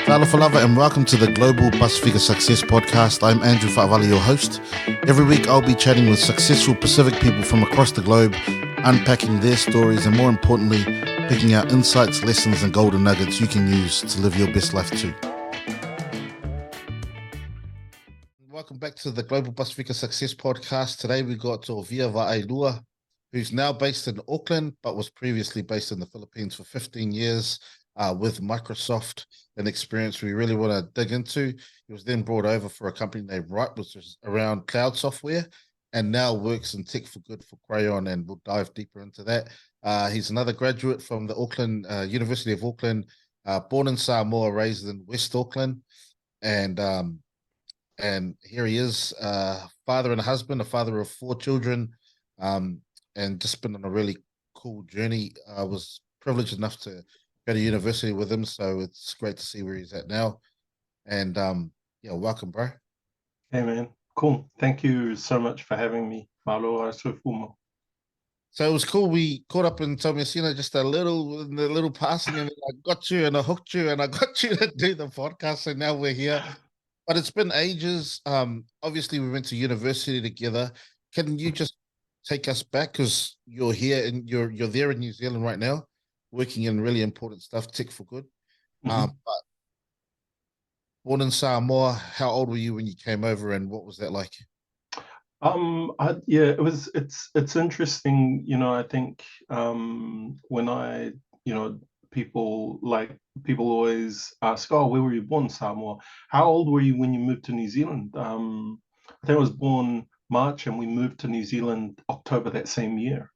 Falafalava and welcome to the Global Pasifika Success Podcast. I'm Andrew Fa'avalli, your host. Every week I'll be chatting with successful Pacific people from across the globe, unpacking their stories and more importantly, picking out insights, lessons and golden nuggets you can use to live your best life too. Welcome back to the Global Pasifika Success Podcast. Today we got Tovia Va'aelua, who's now based in Auckland, but was previously based in the Philippines for 15 years with Microsoft, an experience we really want to dig into. He was then brought over for a company named Right, which is around cloud software, and now works in tech for good for Crayon, and we'll dive deeper into that. He's another graduate from the Auckland University of Auckland, born in Samoa, raised in West Auckland, and here he is, father and a husband, a father of 4 children, and just been on a really cool journey. I was privileged enough to go to university with him, so it's great to see where he's at now. And yeah, welcome, bro. Hey man, cool. Thank you so much for having me. Malo Asufumo. So it was cool. We caught up in Tomasina just a little passing, and I got you and I hooked you and I got you to do the podcast, and now we're here. But it's been ages. Obviously we went to university together. Can you just take us back, because you're here and you're there in New Zealand right now, working in really important stuff, tech for good. But born in Samoa, how old were you when you came over, and what was that like? Yeah, it's interesting, I think when people people always ask, oh, where were you born, Samoa? How old were you when you moved to New Zealand? I think I was born March and we moved to New Zealand October that same year.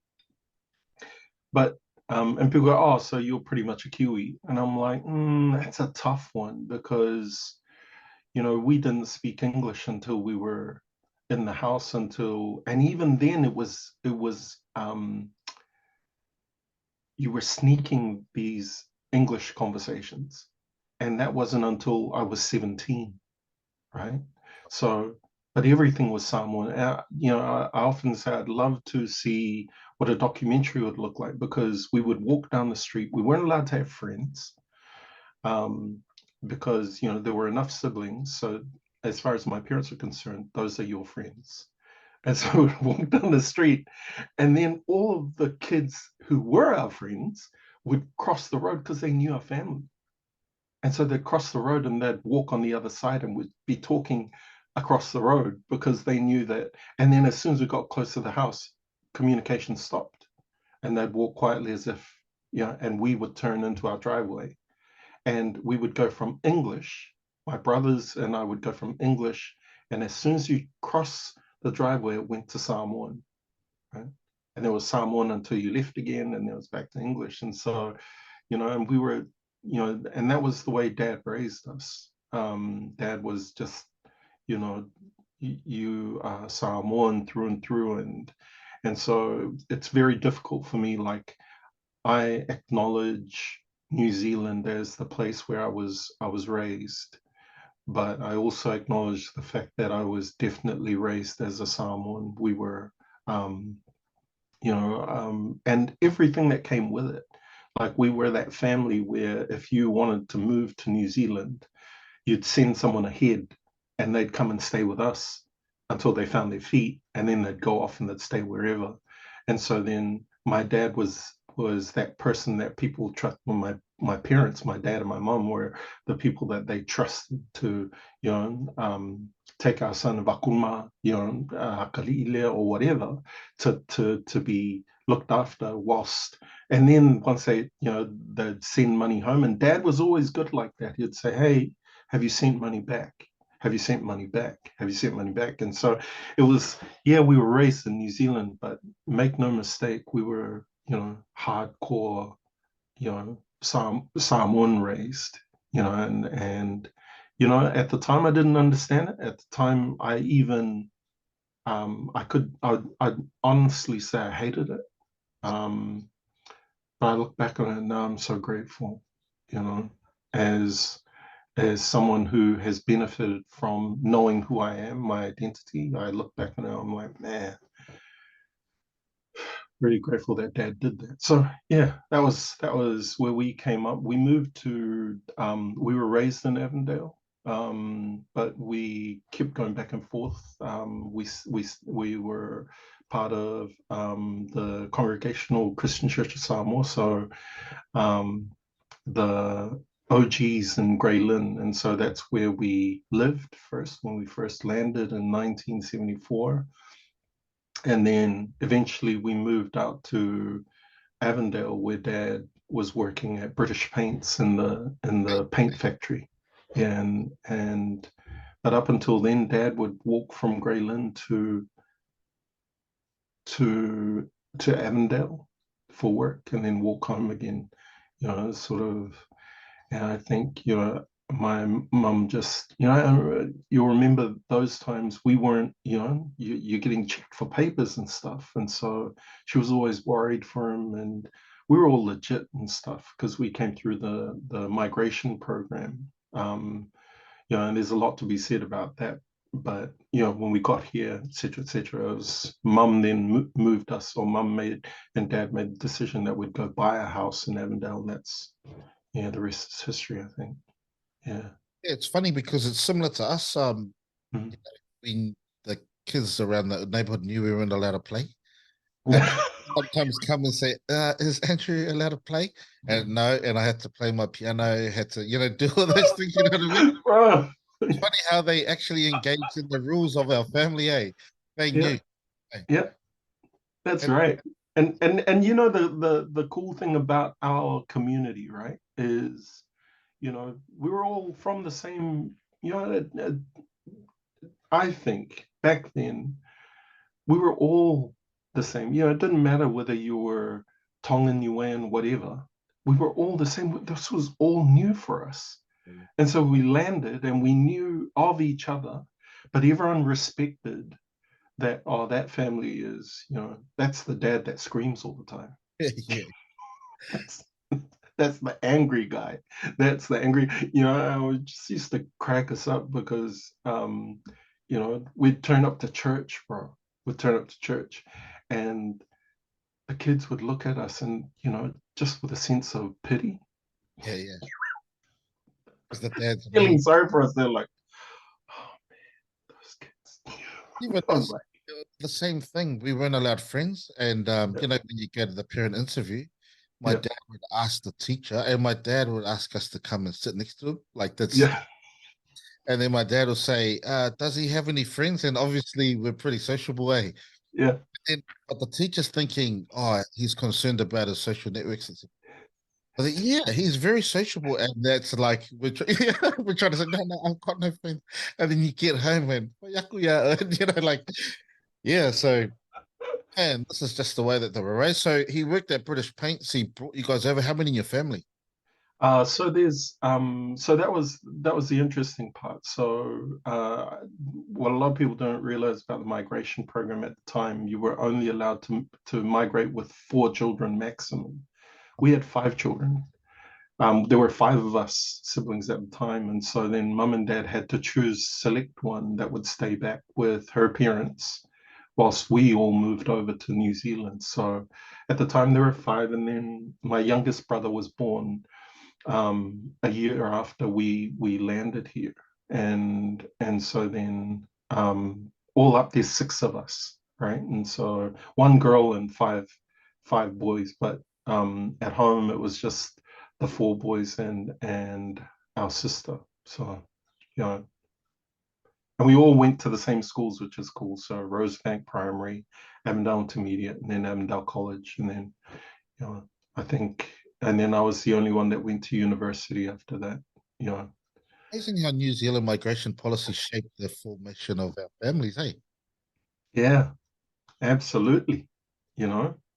But and people go, oh, so you're pretty much a Kiwi. And I'm like, that's a tough one because, we didn't speak English until we were in the house and even then it was you were sneaking these English conversations. And that wasn't until I was 17, right? So, but everything was Samoan. I often say I'd love to see what a documentary would look like because we would walk down the street. We weren't allowed to have friends because, there were enough siblings. So as far as my parents are concerned, those are your friends. And so we would walk down the street, and then all of the kids who were our friends would cross the road because they knew our family. And so they'd cross the road and they'd walk on the other side and would be talking across the road because they knew that. And then as soon as we got close to the house, communication stopped. And they'd walk quietly as if, and we would turn into our driveway. And we would go from English, my brothers and I would go from English. And as soon as you cross the driveway, it went to Samoan, right? And there was Samoan until you left again, and then it was back to English. And so, and we were, and that was the way Dad raised us. Dad was just, you are Samoan through and through, and so it's very difficult for me. Like I acknowledge New Zealand as the place where I was raised, but I also acknowledge the fact that I was definitely raised as a Samoan. We were, and everything that came with it. Like we were that family where if you wanted to move to New Zealand, you'd send someone ahead and they'd come and stay with us until they found their feet, and then they'd go off and they'd stay wherever. And so then my dad was that person that people trust. Well, my parents, my dad and my mom were the people that they trusted to, take our son Vakuma, Kali'ile or whatever, to be looked after whilst. And then once they'd send money home, and Dad was always good like that. He'd say, "Hey, have you sent money back? Have you sent money back? Have you sent money back?" And so it was, yeah, we were raised in New Zealand, but make no mistake, we were, hardcore, Samoan raised, and at the time I didn't understand it. At the time, I even I'd honestly say I hated it. But I look back on it now, I'm so grateful, as someone who has benefited from knowing who I am, my identity. I look back on it, I'm like, man, really grateful that Dad did that. So yeah, that was where we came up. We moved to we were raised in Avondale, but we kept going back and forth. We were part of the Congregational Christian Church of Samoa, so the OGs in Grey Lynn, and so that's where we lived first when we first landed in 1974. And then eventually we moved out to Avondale, where Dad was working at British Paints in the paint factory. And but up until then, Dad would walk from Grey Lynn to to Avondale for work, and then walk home again. Sort of. And I think, my mum just, you'll remember those times we weren't, you're getting checked for papers and stuff. And so she was always worried for him. And we were all legit and stuff because we came through the migration program. And there's a lot to be said about that. But, when we got here, et cetera, it was mum then moved us, or mum made and dad made the decision that we'd go buy a house in Avondale. And that's, the rest is history, I think. Yeah. Yeah, it's funny because it's similar to us. Mhm. When the kids around the neighborhood knew we weren't allowed to play, and sometimes come and say, "Is Andrew allowed to play?" And no, and I had to play my piano, had to, do all those things. You know what I mean? Oh, It's funny how they actually engaged in the rules of our family. Eh? They yeah, knew. Eh? yeah, that's And right. And the cool thing about our community, right, is we were all from the same. I think back then we were all the same. It didn't matter whether you were Tongan, Niuean, whatever. We were all the same. This was all new for us. And so we landed and we knew of each other, but everyone respected that, oh, that family is, that's the dad that screams all the time. yeah, That's, that's the angry guy. That's the angry, I just used to crack us up because, we'd turn up to church, bro. We'd turn up to church and the kids would look at us and, just with a sense of pity, yeah, yeah. Because the dad's feeling moved. sorry for us. They're like, oh, those kids. Even I'm us, like, the same thing. We weren't allowed friends, and yeah, when you go to the parent interview, my yeah, dad would ask the teacher, and my dad would ask us to come and sit next to him, like that's. yeah, And then my dad will say, "Does he have any friends?" And obviously, we're pretty sociable, eh? yeah, And, but the teacher's thinking, "Oh, he's concerned about his social networks." And stuff. I think, yeah, he's very sociable, and that's like we're trying to say, "No, no, I've got no friends." And then you get home and, and like, yeah. So, and this is just the way that they were raised. So he worked at British Paints. He brought you guys over. How many in your family? So that was the interesting part. So what a lot of people don't realize about the migration program at the time, you were only allowed to migrate with 4 children maximum. We had 5 children. There were 5 of us siblings at the time, and so then mum and dad had to choose select one that would stay back with her parents, whilst we all moved over to New Zealand. So at the time there were 5, and then my youngest brother was born a year after we landed here, and so then all up there's 6 of us, right? And so 1 girl and five boys, but at home it was just the 4 boys and our sister. So you know, and we all went to the same schools, which is cool. So Rosebank Primary, Avondale Intermediate, and then Avondale College, and then you know, I think, and then I was the only one that went to university after that. You know, Amazing how New Zealand migration policy shaped the formation of our families, hey? yeah, absolutely.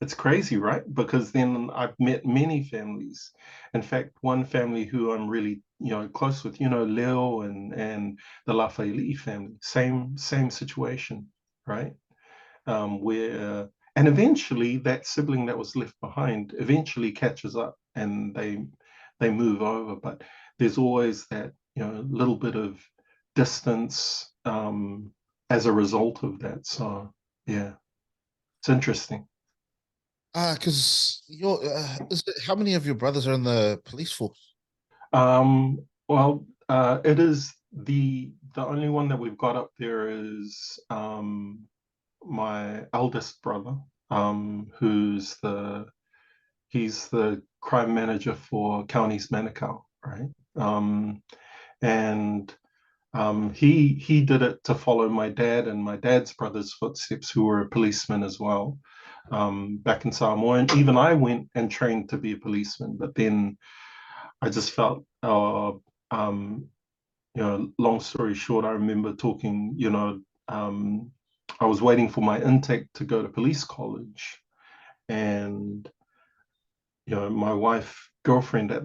It's crazy, right? Because then I've met many families. In fact, one family who I'm really, close with, Leo and the Lafaili family, same situation, right? Where and eventually that sibling that was left behind eventually catches up and they move over, but there's always that little bit of distance as a result of that. So yeah, it's interesting. Because how many of your brothers are in the police force? Well, it is the only one that we've got up there is my eldest brother, who's he's the crime manager for Counties Manukau, right? And he did it to follow my dad and my dad's brother's footsteps, who were a policeman as well, back in Samoa. And even I went and trained to be a policeman, but then I just felt, long story short, I remember talking, I was waiting for my intake to go to police college, and my wife girlfriend at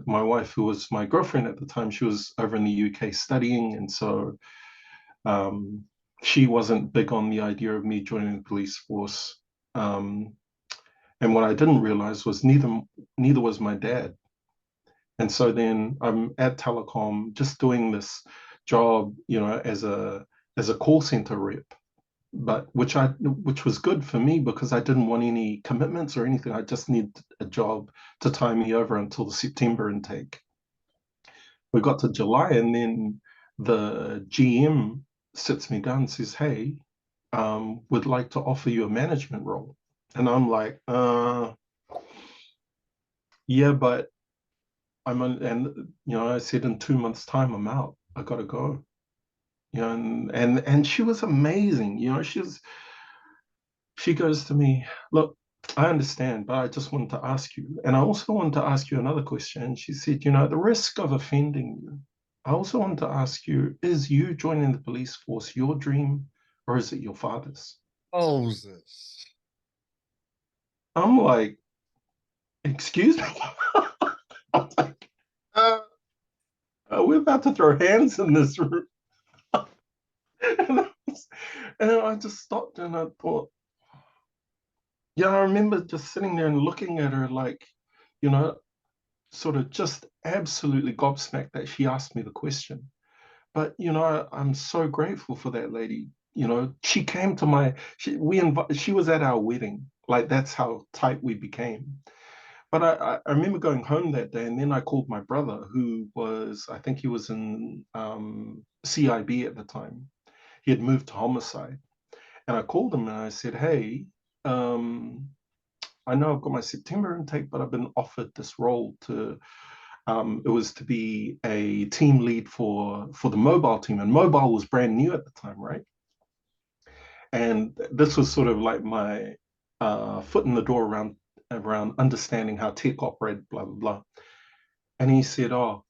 my wife, who was my girlfriend at the time, she was over in the UK studying, and so um, she wasn't big on the idea of me joining the police force. Um, and what I didn't realize was neither was my dad. And so then I'm at Telecom just doing this job, as a call center rep, but which was good for me because I didn't want any commitments or anything. I just needed a job to tie me over until the September intake. We got to July, and then the GM sits me down and says, "Hey, would like to offer you a management role." And I'm like, yeah, but and I said in 2 months' time I'm out. I gotta go. And she was amazing. She goes to me, "Look, I understand, but I just wanted to ask you, and I also wanted to ask you another question." And she said, the risk of offending you, I also want to ask you, is you joining the police force your dream, or is it your father's? Moses. I'm like, excuse me? I'm like, we're about to throw hands in this room. and, I just stopped and I thought, yeah, I remember just sitting there and looking at her like, you know, sort of just absolutely gobsmacked that she asked me the question. But I'm so grateful for that lady. She came to she was at our wedding. Like, that's how tight we became. But I remember going home that day, and then I called my brother, who was, I think he was in CIB at the time. He had moved to homicide. And I called him and I said, "Hey, um, I know I've got my September intake, but I've been offered this role it was to be a team lead for the mobile team." And mobile was brand new at the time, right? And this was sort of like my foot in the door around understanding how tech operated, blah blah blah. And he said, "Oh,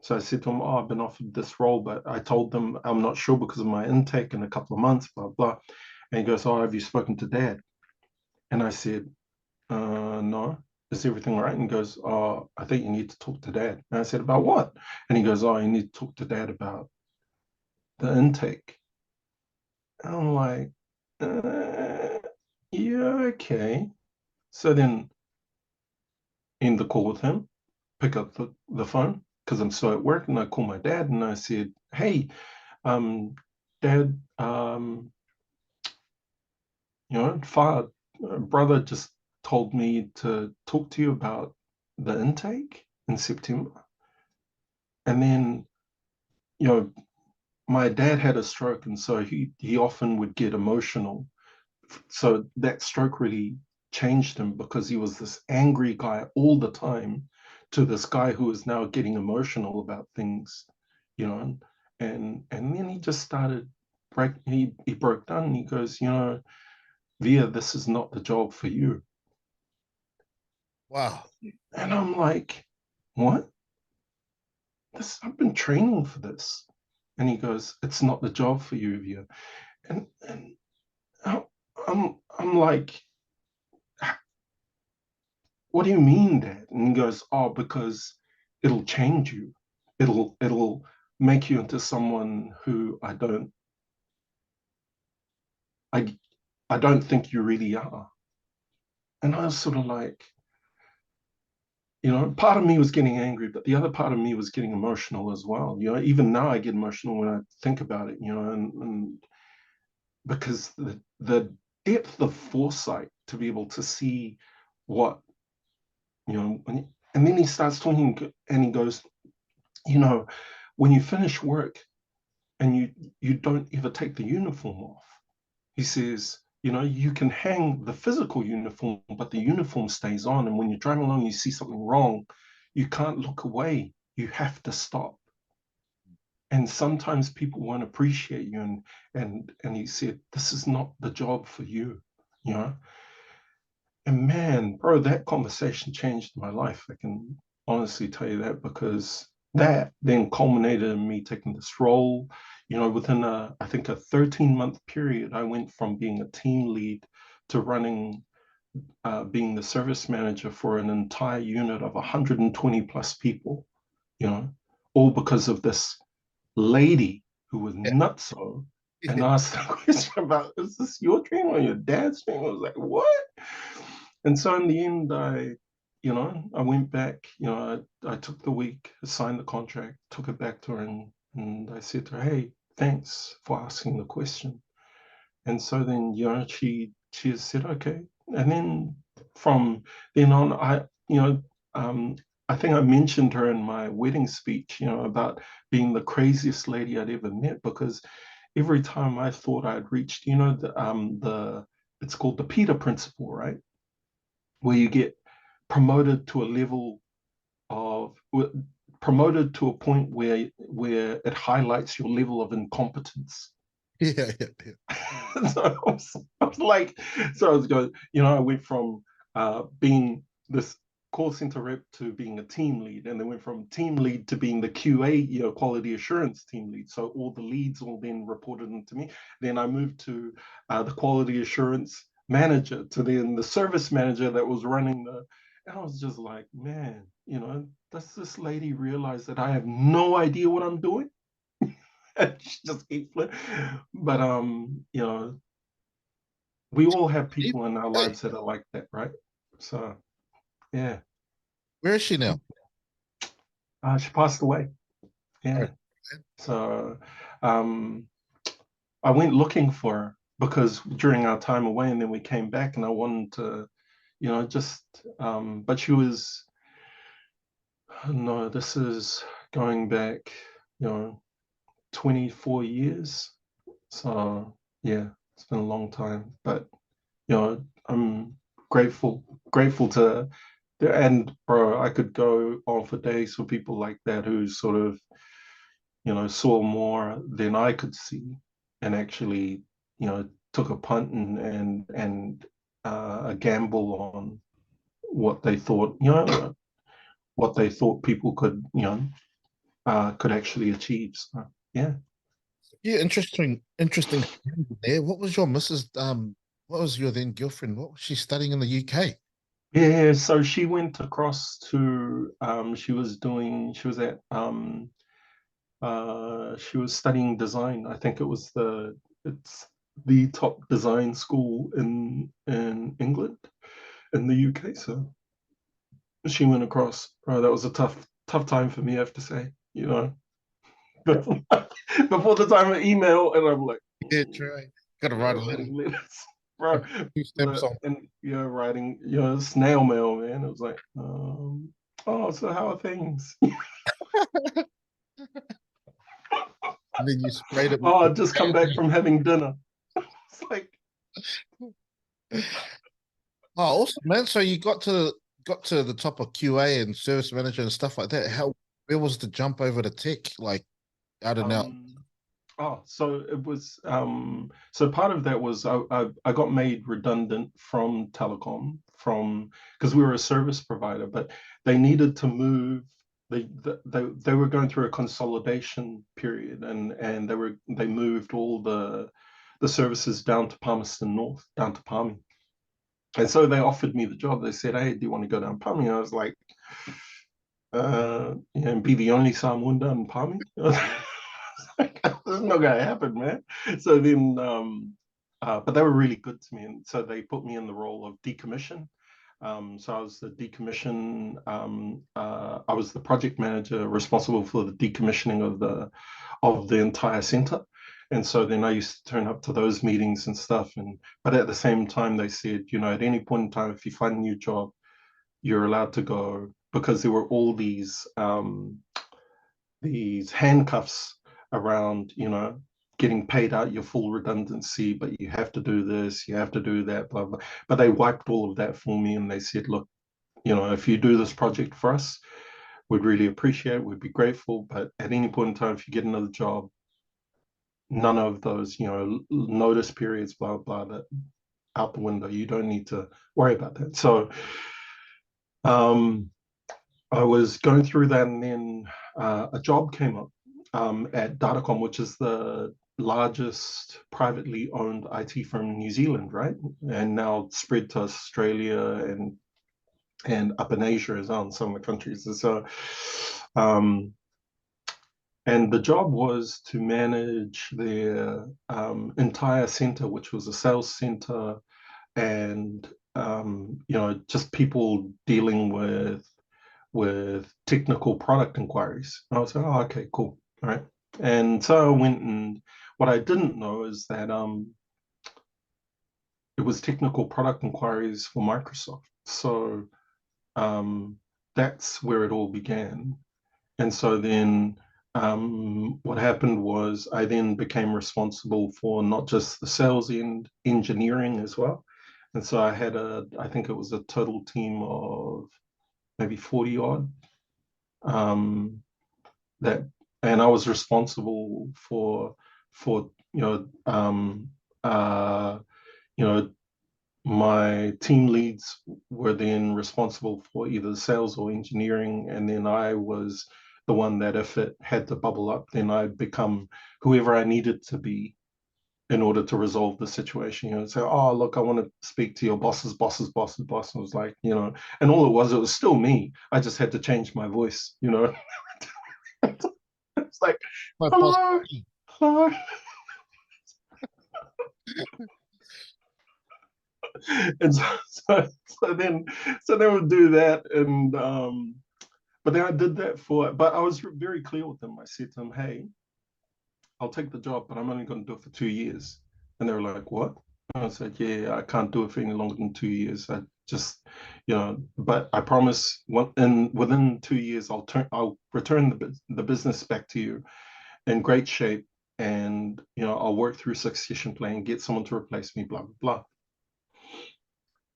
so I said to him, oh, I've been offered this role, but I told them I'm not sure because of my intake in a couple of months, blah blah." And he goes, "Oh, have you spoken to Dad?" And I said, "No. Is everything all right?" And he goes, "Oh, I think you need to talk to Dad." And I said, "About what?" And he goes, "Oh, you need to talk to Dad about the intake." And I'm like, yeah, okay. So then end the call with him, pick up the phone because I'm still at work, and I call my dad and I said, "Hey, Dad, father, brother just told me to talk to you about the intake in September." And then, you know, my dad had a stroke, and so he often would get emotional. So that stroke really changed him because he was this angry guy all the time to this guy who is now getting emotional about things, you know. And then he just started he broke down and he goes, "Via, this is not the job for you." Wow. And I'm like, "What? I've been training for this." And he goes, "It's not the job for you, Via." And I'm like, "What do you mean, Dad?" And he goes, "Oh, because it'll change you. It'll make you into someone who I I don't think you really are." And I was sort of like, part of me was getting angry, but the other part of me was getting emotional as well. Even now I get emotional when I think about it, and because the depth of foresight to be able to see what, and then he starts talking and he goes, when you finish work and you don't ever take the uniform off, he says, you can hang the physical uniform, but the uniform stays on. And when you're driving along, you see something wrong, you can't look away. You have to stop. And sometimes people won't appreciate you. And he said, this is not the job for you, you know? And man, bro, that conversation changed my life. I can honestly tell you that, because that then culminated in me taking this role. Within I think a 13-month period, I went from being a team lead to being the service manager for an entire unit of 120 plus people, you know, all because of this lady who was nutso and asked the question about, is this your dream or your dad's dream? I was like, what? And so in the end, I went back, I took the week, signed the contract, took it back to her, and I said to her, hey, thanks for asking the question. And so then, she said, okay. And then from then on, I think I mentioned her in my wedding speech, about being the craziest lady I'd ever met, because every time I thought I'd reached, it's called the Peter Principle, right? Where you get promoted to a level of promoted to a point where it highlights your level of incompetence. Yeah. So I was like, so I was going, I went from being this call center rep to being a team lead, and then went from team lead to being the QA, quality assurance team lead. So all the leads all then reported into me. Then I moved to the quality assurance manager, to then the service manager that was running and I was just like, man, does this lady realize that I have no idea what I'm doing? She just keeps flipping. But we all have people in our lives that are like that, right? So yeah. Where is she now? She passed away. Yeah. So I went looking for her, because during our time away, and then we came back, and I wanted to, just but she was, no, this is going back, 24 years. So yeah, it's been a long time. But I'm grateful to, and bro, I could go on for days for people like that who sort of, saw more than I could see, and actually, took a punt and a gamble on what they thought, what they thought people could actually achieve. So yeah. Yeah, interesting there. What was your Mrs. What was your then girlfriend? What was she studying in the UK? Yeah, so she went across to she was studying design. I think it's the top design school in England, in the UK. So she went across. Bro, that was a tough time for me, I have to say, before the time of email, and I'm like, Yeah, try. Got to write a letter. Bro, Two stamps on. and writing, snail mail, man. It was like, oh, so how are things? And then you sprayed it with Oh, I just come back from having dinner. It's like, oh, awesome, man. So you got to the top of QA and service manager and stuff like that. Where was the jump over to tech? Like, I don't know. so it was so part of that was I got made redundant from telecom, because we were a service provider, but they needed to move. They were going through a consolidation period, and they moved all the services down to Palmerston North, down to Palmy. And so they offered me the job. They said, hey, do you want to go down Palmy? I was like, and be the only Samunda in Palmy? Like, this is not gonna happen, man. So then, but they were really good to me, and so they put me in the role of decommission. So I was the decommission. I was the project manager responsible for the decommissioning of the entire center, And so then I used to turn up to those meetings and stuff. But at the same time, they said, at any point in time, if you find a new job, you're allowed to go, because there were all these handcuffs around, getting paid out your full redundancy, but you have to do this, you have to do that, blah, blah. But they wiped all of that for me, and they said, look, if you do this project for us, we'd really appreciate it, we'd be grateful. But at any point in time, if you get another job, none of those, notice periods, blah, blah, that out the window. You don't need to worry about that. So I was going through that, and then a job came up at Datacom, which is the largest privately owned IT firm in New Zealand, right? And now spread to Australia and up in Asia as well, in some of the countries. So, and the job was to manage their entire center, which was a sales center, and just people dealing with technical product inquiries. And I was like, oh, okay, cool, all right. And so I went, and what I didn't know is that it was technical product inquiries for Microsoft. So that's where it all began. And so then what happened was I then became responsible for not just the sales and engineering as well. And so I had I think it was a total team of maybe 40 odd that, and I was responsible for my team leads were then responsible for either sales or engineering, and then I was the one that if it had to bubble up, then I'd become whoever I needed to be in order to resolve the situation. Say, oh, look, I want to speak to your boss's boss's boss's boss. And it was like, and all it was still me. I just had to change my voice. It's like, My boss. hello, hello. And so then we'll do that, and but then I did that but I was very clear with them. I said to them, hey, I'll take the job, but I'm only going to do it for 2 years. And they were like, what? And I said, yeah, I can't do it for any longer than 2 years. I just, but I promise within 2 years, I'll return the business back to you in great shape. And, I'll work through succession plan, get someone to replace me, blah, blah, blah.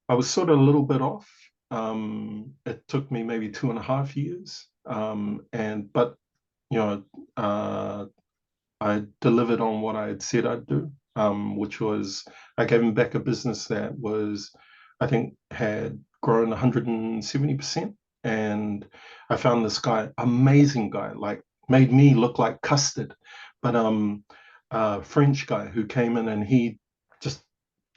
I was sort of a little bit off. It took me maybe 2.5 years. But, I delivered on what I had said I'd do, which was I gave him back a business that was, I think, had grown 170%. And I found this guy, amazing guy, like made me look like custard, but French guy who came in and he just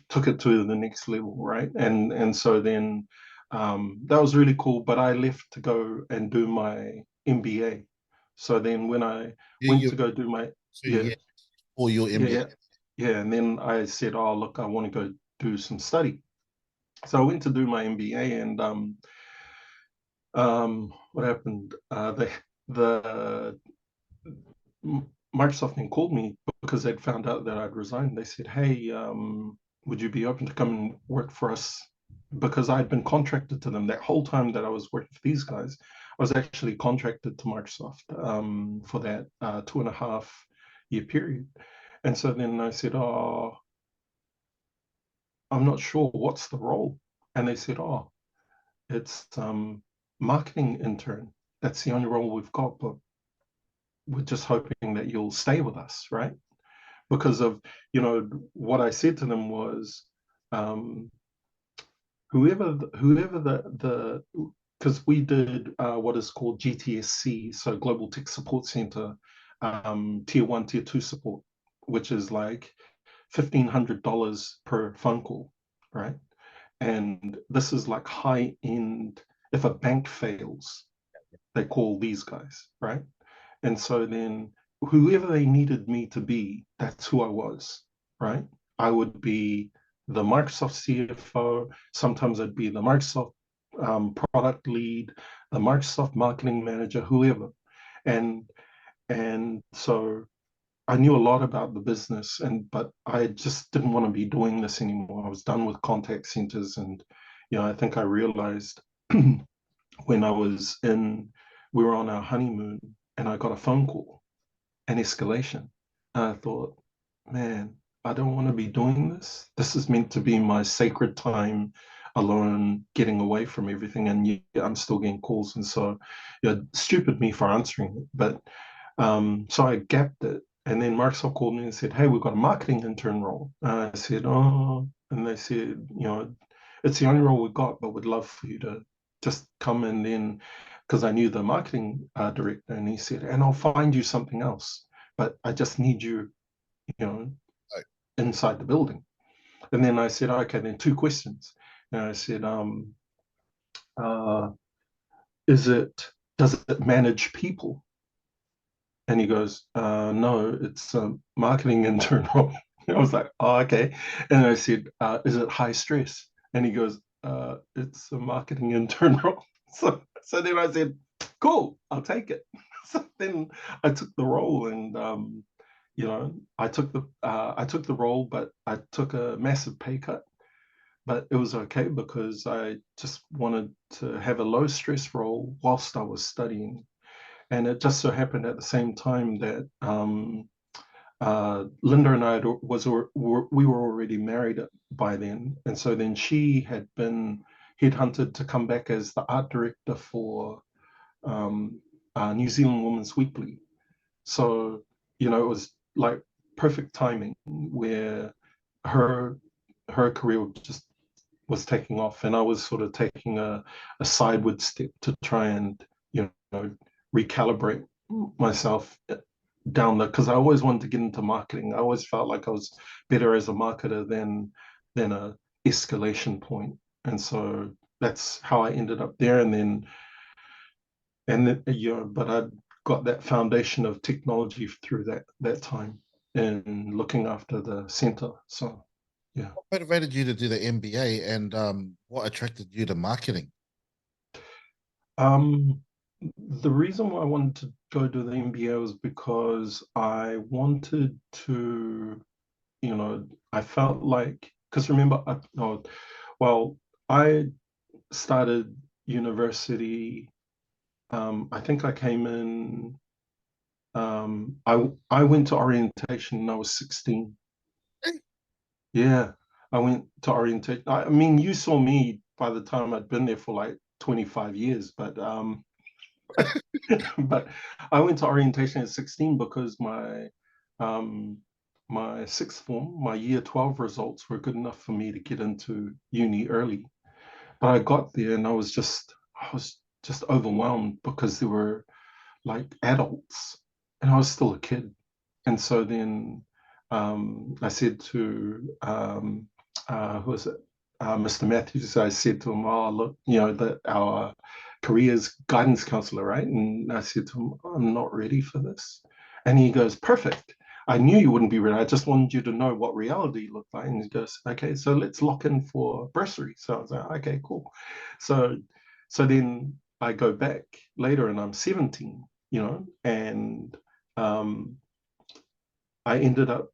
took it to the next level, right? And so then that was really cool. But I left to go and do my MBA. So then when I went to go do my For your MBA. Yeah, and then I said, oh, look, I want to go do some study. So I went to do my MBA, and what happened? The Microsoft then called me because they'd found out that I'd resigned. They said, hey, would you be open to come and work for us? Because I'd been contracted to them that whole time that I was working for these guys. I was actually contracted to Microsoft for that 2.5-year period. And so then I said, oh, I'm not sure what's the role. And they said, oh, it's marketing intern. That's the only role we've got, but we're just hoping that you'll stay with us, right? Because of, what I said to them was, whoever the because we did what is called GTSC, so Global Tech Support Center, tier 1, tier 2 support, which is like $1,500 per phone call, right? And this is like high end. If a bank fails, they call these guys, right? And so then whoever they needed me to be, that's who I was, right? I would be the Microsoft CFO. Sometimes I'd be the Microsoft product lead, the Microsoft marketing manager, whoever. And so I knew a lot about the business, but I just didn't want to be doing this anymore. I was done with contact centers, and I think I realized when we were on our honeymoon, and I got a phone call, an escalation. And I thought, man, I don't want to be doing this. This is meant to be my sacred time alone, getting away from everything. And yet I'm still getting calls. And so, stupid me for answering it. But so I gapped it. And then Microsoft called me and said, hey, we've got a marketing intern role. And I said, oh, and they said, it's the only role we've got, but we'd love for you to just come in then, because I knew the marketing director, and he said, and I'll find you something else, but I just need you, Right. inside the building. And then I said, okay, then two questions. And I said, uh, does it manage people? And he goes, no, it's a marketing intern role. I was like, oh, okay. And I said, is it high stress? And he goes, it's a marketing intern role. So then I said, cool, I'll take it. So then I took the role, and I took the role, but I took a massive pay cut. But it was okay because I just wanted to have a low stress role whilst I was studying. And it just so happened at the same time that Linda and I we were already married by then, and so then she had been headhunted to come back as the art director for New Zealand Women's Weekly. So it was like perfect timing where her career just was taking off, and I was sort of taking a sideward step to try and recalibrate myself down there, because I always wanted to get into marketing. I always felt like I was better as a marketer than a escalation point. And so that's how I ended up there. But I got that foundation of technology through that time and looking after the center. So yeah. What motivated you to do the MBA, and what attracted you to marketing? The reason why I wanted to go to the MBA was because I wanted to, I felt like, because remember, no, well, I started university. I think I came in. I went to orientation when I was 16. Yeah, I went to orientation. I mean, you saw me by the time I'd been there for like 25 years, but but I went to orientation at 16 because um, my sixth form, my year 12 results were good enough for me to get into uni early. But I got there and I was just overwhelmed because there were like adults and I was still a kid. And so then I said to who was it? Mr. Matthews, I said to him, oh, look, that our careers guidance counselor, right? And I said to him, I'm not ready for this. And he goes, perfect. I knew you wouldn't be ready. I just wanted you to know what reality looked like. And he goes, okay, so let's lock in for bursary. So I was like, okay, cool. So then I go back later and I'm 17, and um, I ended up,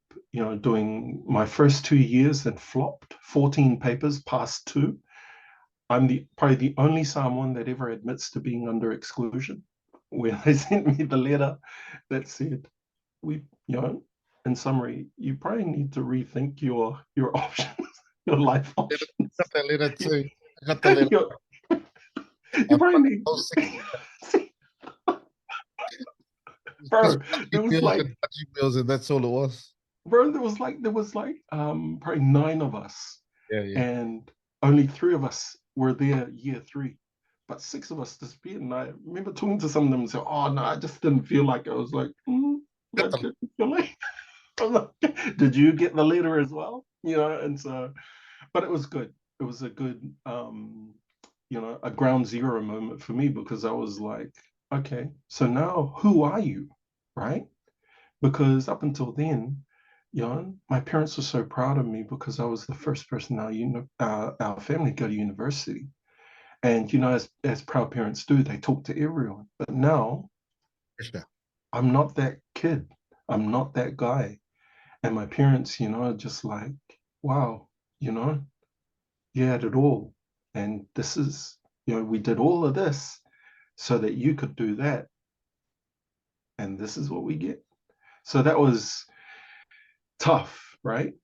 doing my first 2 years and flopped 14 papers, passed two. I'm probably the only Samoan that ever admits to being under exclusion. When they sent me the letter that said, we, in summary, you probably need to rethink your options, your life I options. got that letter too. I got the letter. you I probably need, was bro. There budgie was meals like and budgie meals, and that's all it was. bro, there was like probably nine of us, Yeah, yeah. and only three of us were there year three, but six of us disappeared. And I remember talking to some of them and saying, "Oh no, I just didn't feel like it." I was like, Got "But the, did you feel like?" I was like, "Did you get the letter as well?" And so, but it was good. It was a good, a ground zero moment for me because I was like, "Okay, so now who are you?" Right? Because up until then, my parents were so proud of me because I was the first person our family to go to university. And as proud parents do, they talk to everyone. But now Krishna. I'm not that kid. I'm not that guy. And my parents, just like, wow, you had it all. And this is, we did all of this so that you could do that. And this is what we get. So that was tough, right?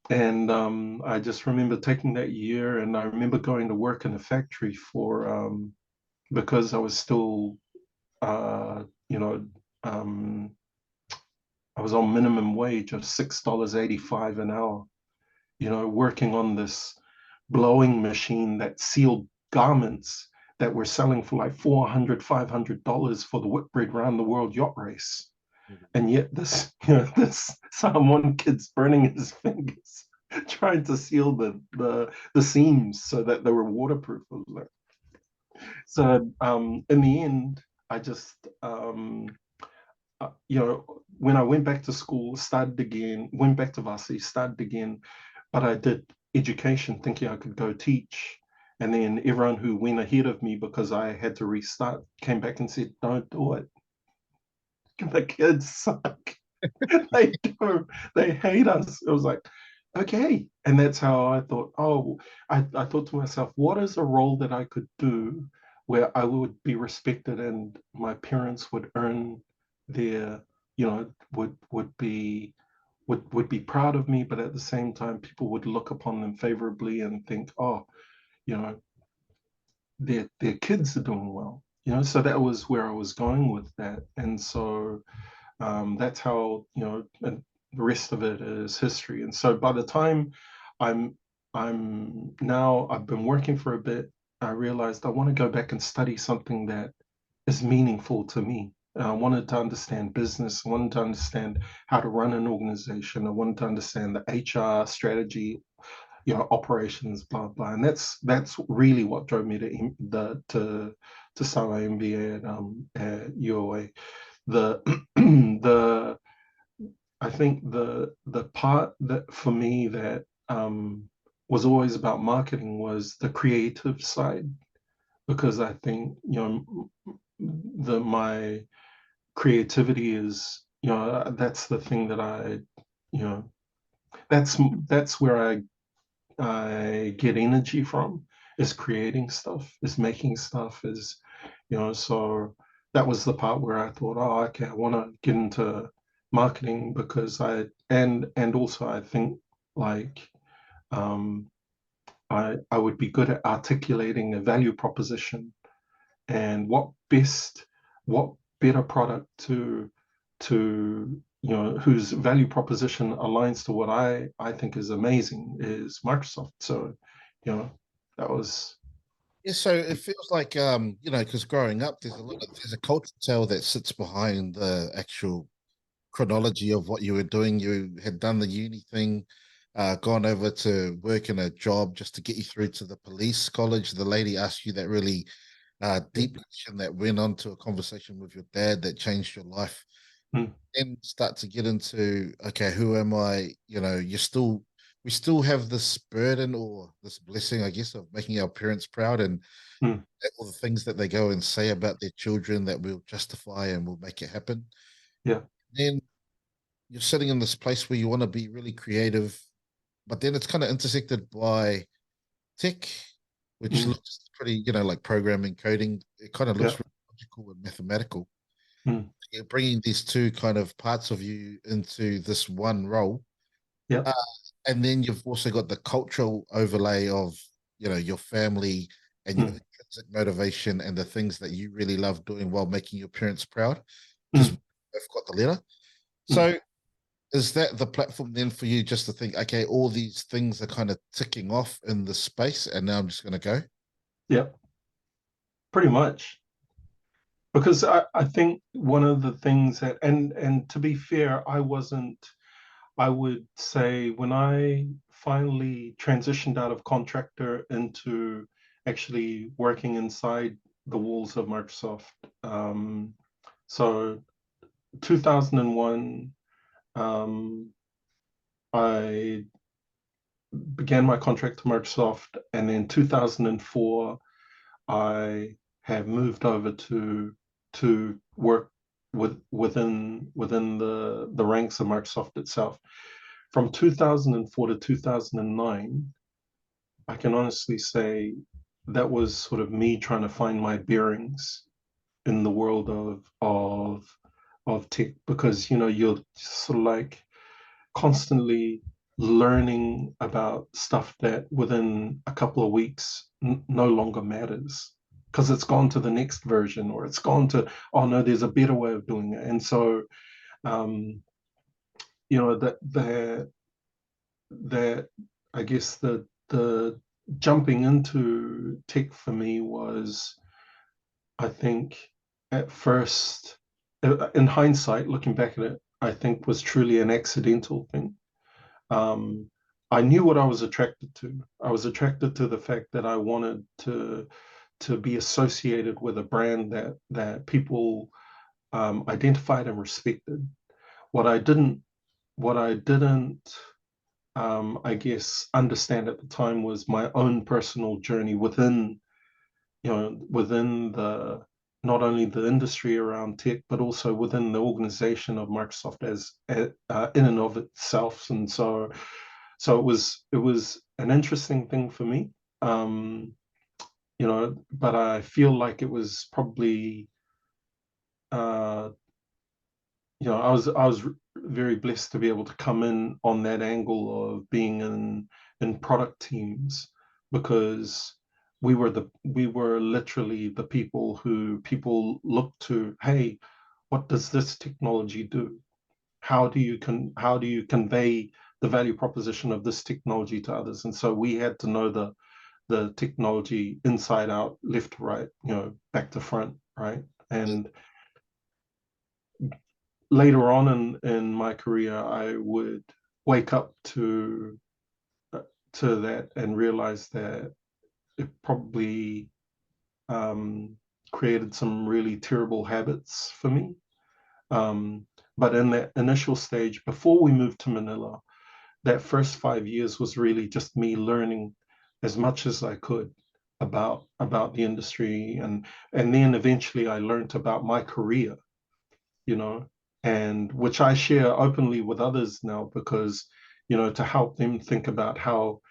And I just remember taking that year, and I remember going to work in a factory because I was still, uh, you know, um, I was on minimum wage of $6.85 an hour, working on this blowing machine that sealed garments that were selling for like $400, $500 for the Whitbread round the world yacht race. And yet this one kid's burning his fingers trying to seal the seams so that they were waterproof. So in the end, I just when I went back to school, started again, went back to varsity, started again, but I did education thinking I could go teach. And then everyone who went ahead of me because I had to restart came back and said, don't do it. The kids suck. They do. They hate us. It was like, okay. And that's how I thought, I thought to myself, what is a role that I could do where I would be respected and my parents would earn their, would be proud of me, but at the same time, people would look upon them favorably and think, oh, you know, their kids are doing well. So that was where I was going with that. And so that's how, and the rest of it is history. And so by the time I'm I've been working for a bit, I realized I want to go back and study something that is meaningful to me. I wanted to understand business. I wanted to understand how to run an organization. I wanted to understand the HR strategy, operations, blah blah. And that's really what drove me to start my MBA at UOA. The the I think the part that for me that was always about marketing was the creative side, because I think my creativity is, that's the thing that you know that's where I get energy from, is creating stuff, is making stuff, so that was the part where I thought, oh, okay, I want to get into marketing because and also I think like um, I would be good at articulating a value proposition, and what better product to whose value proposition aligns to what I think is amazing is Microsoft. So that was Yeah, so it feels like because growing up, there's a cultural tale that sits behind the actual chronology of what you were doing. You had done the uni thing, gone over to work in a job just to get you through to the police college. The lady asked you that really deep question that went on to a conversation with your dad that changed your life. mm, Then start to get into, okay, who am I? We still have this burden or this blessing, I guess, of making our parents proud, and mm, all the things that they go and say about their children that we'll justify and we'll make it happen. yeah, Then you're sitting in this place where you want to be really creative, but then it's kind of intersected by tech, which mm, looks pretty, like programming, coding. It kind of looks yeah, really logical and mathematical. mm, You're bringing these two kind of parts of you into this one role. yeah, Uh, and then you've also got the cultural overlay of, your family and your mm, intrinsic motivation and the things that you really love doing while making your parents proud, which is mm, both got the letter. mm, So is that the platform then for you just to think, okay, all these things are kind of ticking off in the space and now I'm just going to go? yeah, pretty much. Because I think one of the things that, and to be fair, I would say when I finally transitioned out of contractor into actually working inside the walls of Microsoft. So 2001, I began my contract to Microsoft, and then 2004, I have moved over to work within the ranks of Microsoft itself. From 2004 to 2009, I can honestly say that was sort of me trying to find my bearings in the world of tech, because you're sort of like constantly learning about stuff that within a couple of weeks no longer matters, because it's gone to the next version, or it's gone to, oh no, there's a better way of doing it. And so um that I guess the jumping into tech for me was, I think, at first, in hindsight, looking back at it, I think was truly an accidental thing. Um, I knew what I was attracted to. I was attracted to the fact that I wanted to be associated with a brand that people identified and respected. What I didn't, what I didn't, I guess, understand at the time was my own personal journey within, within the, not only the industry around tech, but also within the organization of Microsoft as in and of itself. And so it was an interesting thing for me. But I feel like it was probably, uh, I was very blessed to be able to come in on that angle of being in product teams, because we were literally the people who people look to. Hey, what does this technology do? How do you convey the value proposition of this technology to others? And so we had to know the technology inside out, left to right, back to front, right? And later on in my career, I would wake up to that and realize that it probably created some really terrible habits for me. But in that initial stage, before we moved to Manila, that first 5 years was really just me learning as much as I could about the industry, and then eventually I learned about my career, you know, and which I share openly with others now, because, to help them think about how,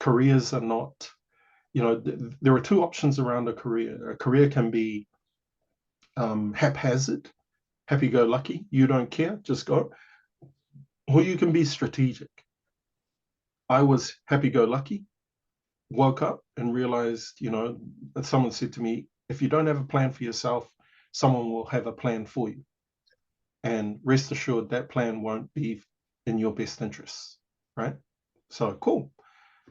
careers are not, there are two options around a career. A career can be haphazard, happy-go-lucky, you don't care, just go, or you can be strategic. I was happy-go-lucky, woke up and realized, that someone said to me, if you don't have a plan for yourself, someone will have a plan for you. And rest assured, that plan won't be in your best interests, right? So cool.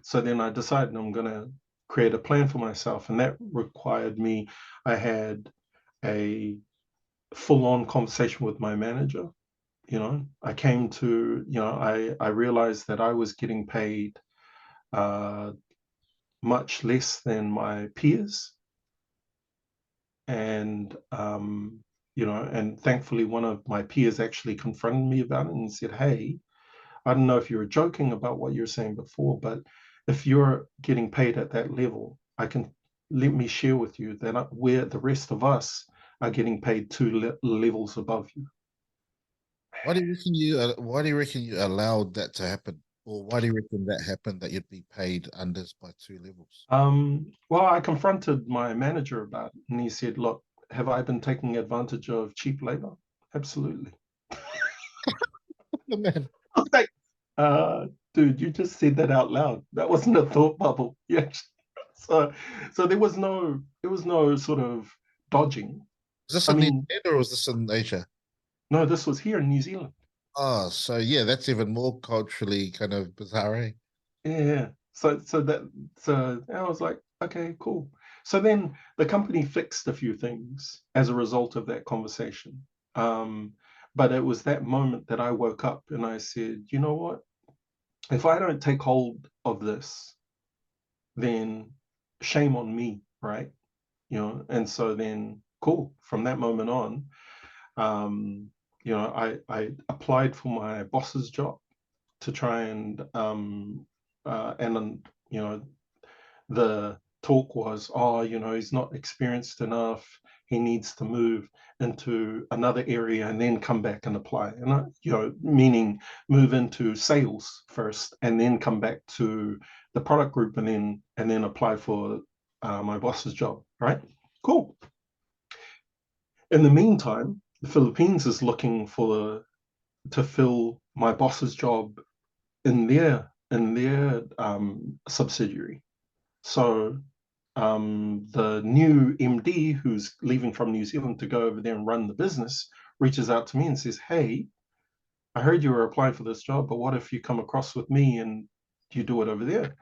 So then I decided I'm going to create a plan for myself. And that required me, I had a full-on conversation with my manager. I came to, I realized that I was getting paid much less than my peers. And and thankfully one of my peers actually confronted me about it and said, hey, I don't know if you were joking about what you were saying before, but if you're getting paid at that level, let me share with you that where the rest of us are getting paid two levels above you. Why do you reckon you allowed that to happen? Or why do you reckon that happened, that you'd be paid unders by two levels? Well, I confronted my manager about it, and he said, look, have I been taking advantage of cheap labor? Absolutely. The man. I was like, dude, you just said that out loud. That wasn't a thought bubble. Yeah. So there was no sort of dodging. Is this I in New mean, Zealand or was this in Asia? no, this was here in New Zealand. Oh, so yeah, that's even more culturally kind of bizarre. Eh? Yeah. So I was like, okay, cool. So then the company fixed a few things as a result of that conversation. Um, but it was that moment that I woke up and I said, you know what? If I don't take hold of this, then shame on me, right? And so then cool. From that moment on, I applied for my boss's job to try and then, the talk was, oh, he's not experienced enough. he needs to move into another area and then come back and apply. And meaning move into sales first and then come back to the product group and then apply for my boss's job. Right? Cool. In the meantime, the Philippines is looking to fill my boss's job in their subsidiary. So the new MD who's leaving from New Zealand to go over there and run the business reaches out to me and says, "Hey, I heard you were applying for this job, but what if you come across with me and you do it over there?"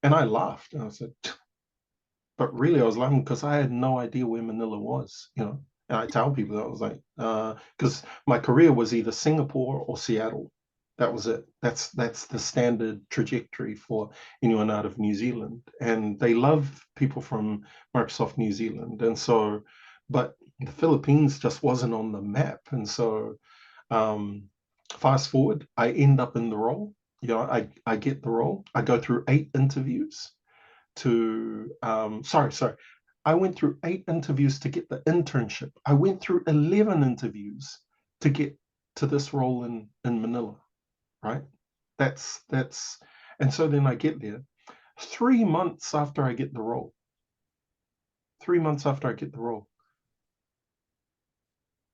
And I laughed and I said, but really I was laughing because I had no idea where Manila was, And I tell people that I was like, because my career was either Singapore or Seattle. That was it. That's the standard trajectory for anyone out of New Zealand. And they love people from Microsoft New Zealand. And so, but the Philippines just wasn't on the map. And so fast forward, I end up in the role. I get the role. I go through 8 interviews to, sorry. I went through 8 interviews to get the internship. I went through 11 interviews to get to this role in Manila. Right? That's and so then I get there 3 months after I get the role. 3 months after I get the role,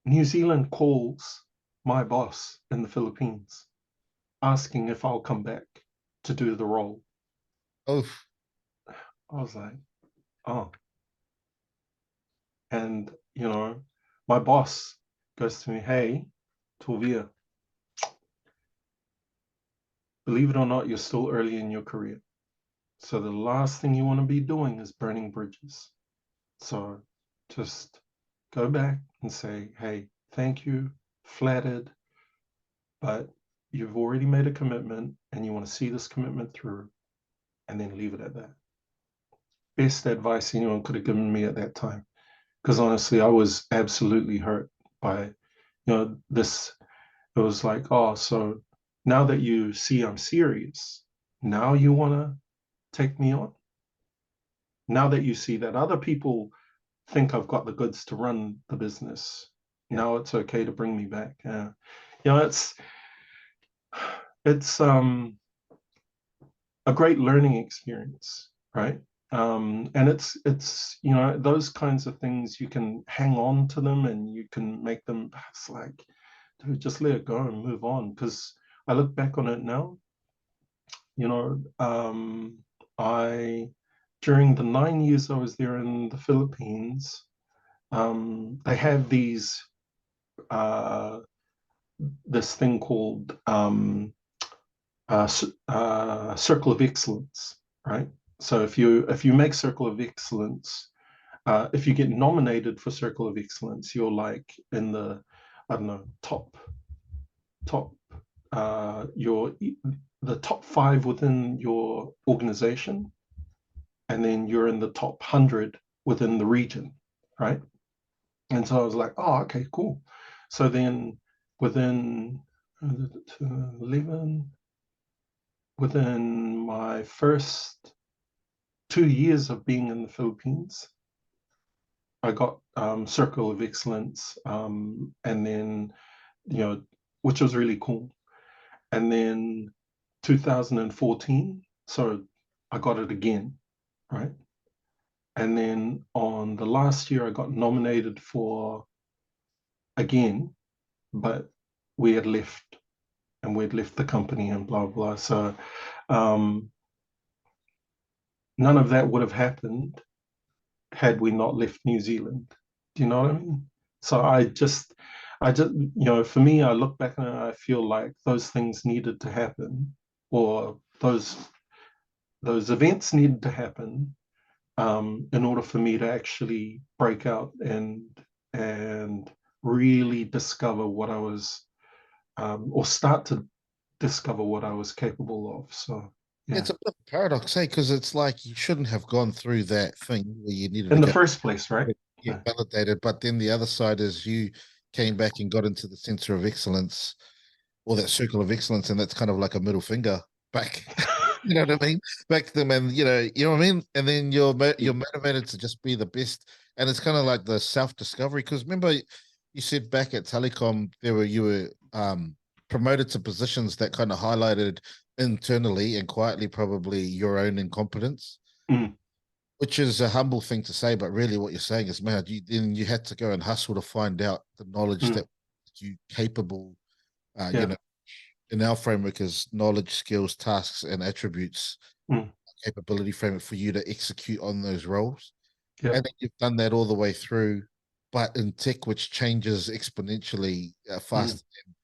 New Zealand calls my boss in the Philippines asking if I'll come back to do the role. Oh, I was like, oh. And my boss goes to me, "Hey, Tovia, believe it or not, you're still early in your career. So the last thing you want to be doing is burning bridges. So just go back and say, hey, thank you, flattered, but you've already made a commitment and you want to see this commitment through, and then leave it at that." Best advice anyone could have given me at that time. Because honestly, I was absolutely hurt by, this. It was like, oh, so now that you see I'm serious, now you want to take me on? Now that you see that other people think I've got the goods to run the business, now it's okay to bring me back. It's a great learning experience, right? And it's those kinds of things, you can hang on to them and you can make them, it's like, dude, just let it go and move on. Because I look back on it now, I during the 9 years I was there in the Philippines, they have this thing called Circle of Excellence, right? So if you make Circle of Excellence, if you get nominated for Circle of Excellence, you're like in the, I don't know, you're the top 5 within your organization, and then you're in the top 100 within the region, right? And so I was like, oh, okay, cool. So then within 11, within my first 2 years of being in the Philippines, I got Circle of Excellence, and then, which was really cool. And then 2014, so I got it again, right? And then on the last year, I got nominated for again, but we had left, and we'd left the company and blah, blah. So none of that would have happened had we not left New Zealand. Do you know what I mean? So I just, for me, I look back and I feel like those things needed to happen, or those events needed to happen, in order for me to actually break out and really discover what I was, or start to discover what I was capable of. So yeah. It's a bit of a paradox, because it's like you shouldn't have gone through that thing where you needed in to the first place, right? get validated. But then the other side is you came back and got into the center of excellence, or that circle of excellence, and that's kind of like a middle finger back. You know what I mean? Back to them, and you know what I mean. And then you're motivated to just be the best And it's kind of like the self-discovery. Because remember, you said back at Telecom, you were promoted to positions that kind of highlighted internally and quietly probably your own incompetence. Mm. Which is a humble thing to say, but really what you're saying is, man, you had to go and hustle to find out the knowledge Mm. that you capable, Yeah. in our framework is knowledge, skills, tasks, and attributes Mm. capability framework for you to execute on those roles. Yeah. And then you've done that all the way through, but in tech, which changes exponentially Mm. faster than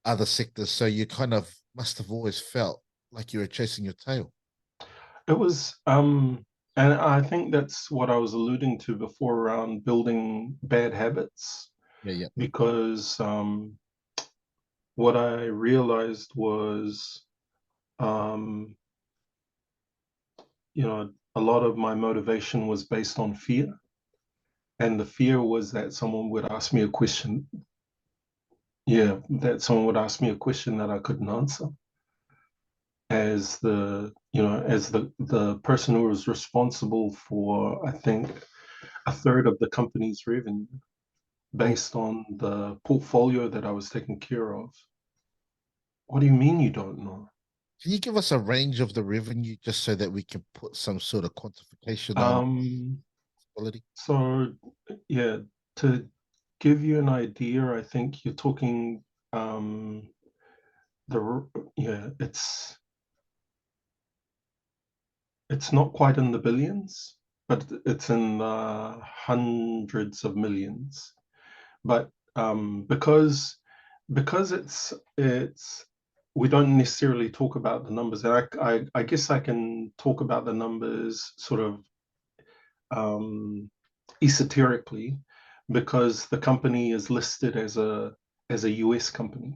other sectors. So you kind of must have always felt like you were chasing your tail. It was, and I think that's what I was alluding to before around building bad habits, Yeah, yeah. because what I realized was, um, a lot of my motivation was based on fear. And the fear was that someone would ask me a question. Yeah, that someone would ask me a question that I couldn't answer. As the person who was responsible for, I think, a third of the company's revenue Oh, based on the portfolio that I was taking care of. What do you mean you don't know? can you give us a range of the revenue just so that we can put some sort of quantification on Um, quality? so yeah, to give you an idea, I think you're talking um the yeah, it's not quite in the billions, but it's in the hundreds of millions. But because it's we don't necessarily talk about the numbers, and I guess I can talk about the numbers sort of um, esoterically, because the company is listed as a US company.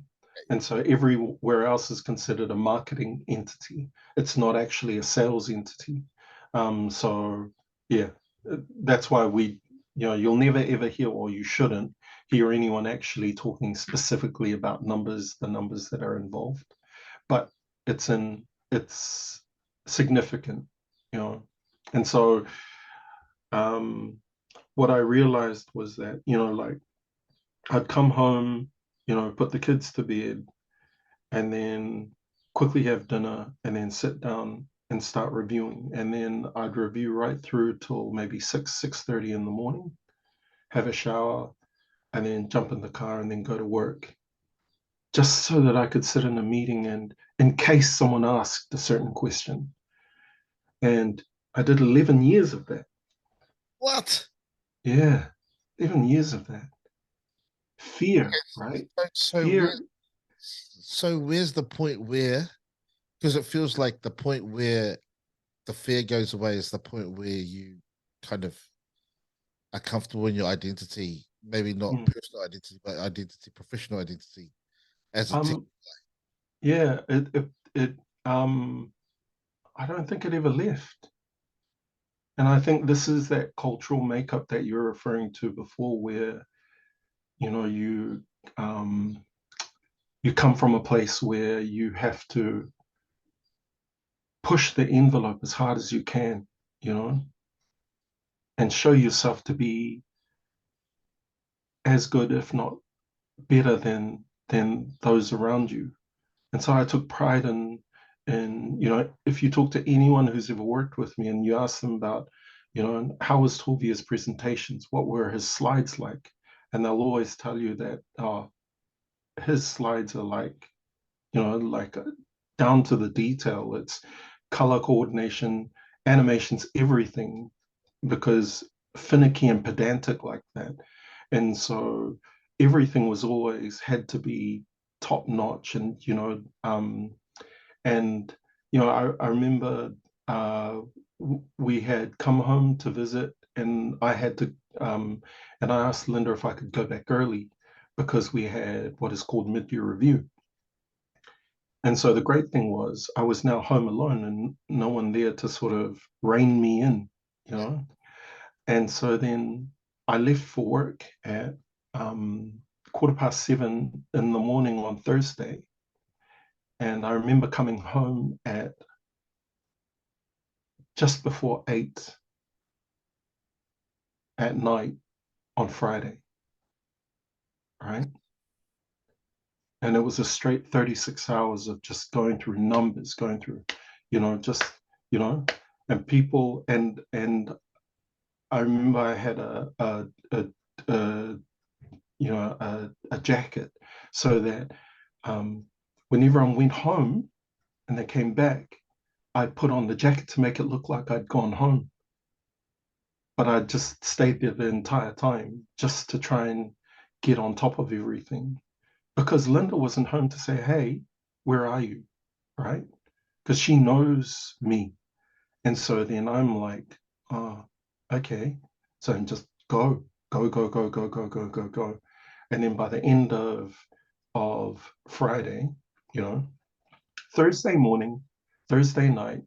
And so everywhere else is considered a marketing entity. It's not actually a sales entity. So yeah, that's why you'll never ever hear, or you shouldn't hear anyone actually talking specifically about the numbers that are involved. But it's significant, you know. And so um, what I realized was that, like I'd come home, put the kids to bed, and then quickly have dinner, and then sit down and start reviewing. And then I'd review right through till maybe 6:30 in the morning, have a shower, and then jump in the car and then go to work, just so that I could sit in a meeting and in case someone asked a certain question. And I did 11 years of that. What? Yeah, 11 years of that. Fear, right? So Fear. where's the point where, because it feels like the point where the fear goes away is the point where you kind of are comfortable in your identity, maybe not Mm. personal identity, but identity, professional identity as a tech. Um, yeah, it I don't think it ever left. And I think this is that cultural makeup that you're referring to before, where, you know, you um you come from a place where you have to push the envelope as hard as you can, you know, and show yourself to be as good, if not better than those around you. And so I took pride in, if you talk to anyone who's ever worked with me and you ask them about, how was Tovia's presentations? What were his slides like? And they'll always tell you that his slides are like, like down to the detail. It's color coordination, animations, everything, because finicky and pedantic like that. And so everything was always had to be top notch. And I remember we had come home to visit, and I had to and I asked Linda if I could go back early because we had what is called mid-year review. And so the great thing was I was now home alone and no one there to sort of rein me in, you know. And so then I left for work at 7:15 in the morning on Thursday. And I remember coming home at just before 8. at night on Friday, right? And it was a straight 36 hours of just going through numbers, going through, just, you know, and people, and I remember I had a a jacket so that when everyone went home and they came back, I put on the jacket to make it look like I'd gone home. But I just stayed there the entire time just to try and get on top of everything. Because Linda wasn't home to say, hey, where are you? Right? Because she knows me. And so then I'm like, oh, okay. So just go, go, go, go, go, go, go, go, go. And then by the end of Friday, you know, Thursday morning, Thursday night,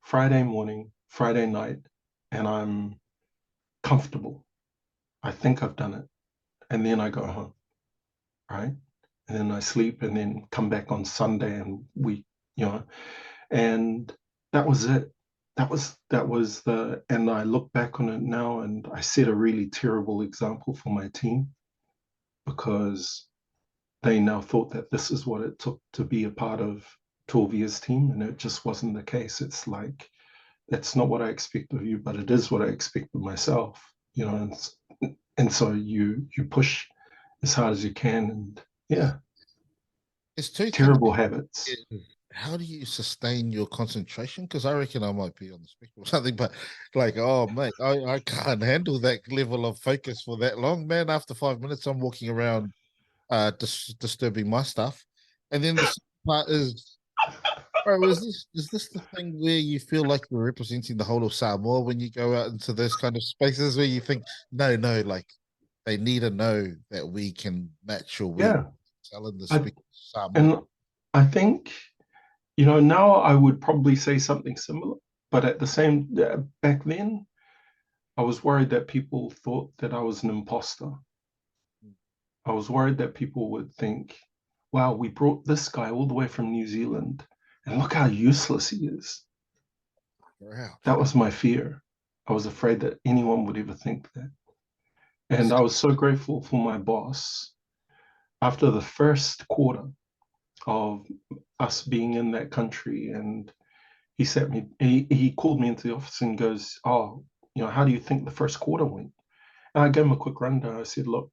Friday morning, Friday night, and I'm comfortable. I think I've done it. And then I go home, right? And then I sleep and then come back on Sunday and and that was it. That was the, and I look back on it now and I set a really terrible example for my team because they now thought that this is what it took to be a part of Tovia's team, and it just wasn't the case. It's like, that's not what I expect of you, but it is what I expect of myself, and so you push as hard as you can, and yeah, It's two things. terrible habits. How do you sustain your concentration? Because I reckon I might be on the spectrum or something, but like, oh mate, I can't handle that level of focus for that long, man. After 5 minutes, I'm walking around disturbing my stuff. And then the second part is, bro, is this the thing where you feel like you're representing the whole of Samoa when you go out into those kind of spaces where you think, no, no, like they need to know that we can match your week, Yeah, telling the I, speak Samoa. and I think, now I would probably say something similar, but at the same, back then, I was worried that people thought that I was an imposter. I was worried that people would think, wow, we brought this guy all the way from New Zealand, and look how useless he is. Ouch. That was my fear. I was afraid that anyone would ever think that. And I was so grateful for my boss. After the first quarter of us being in that country, and he called me into the office and goes, oh, how do you think the first quarter went? And I gave him a quick rundown. I said, look,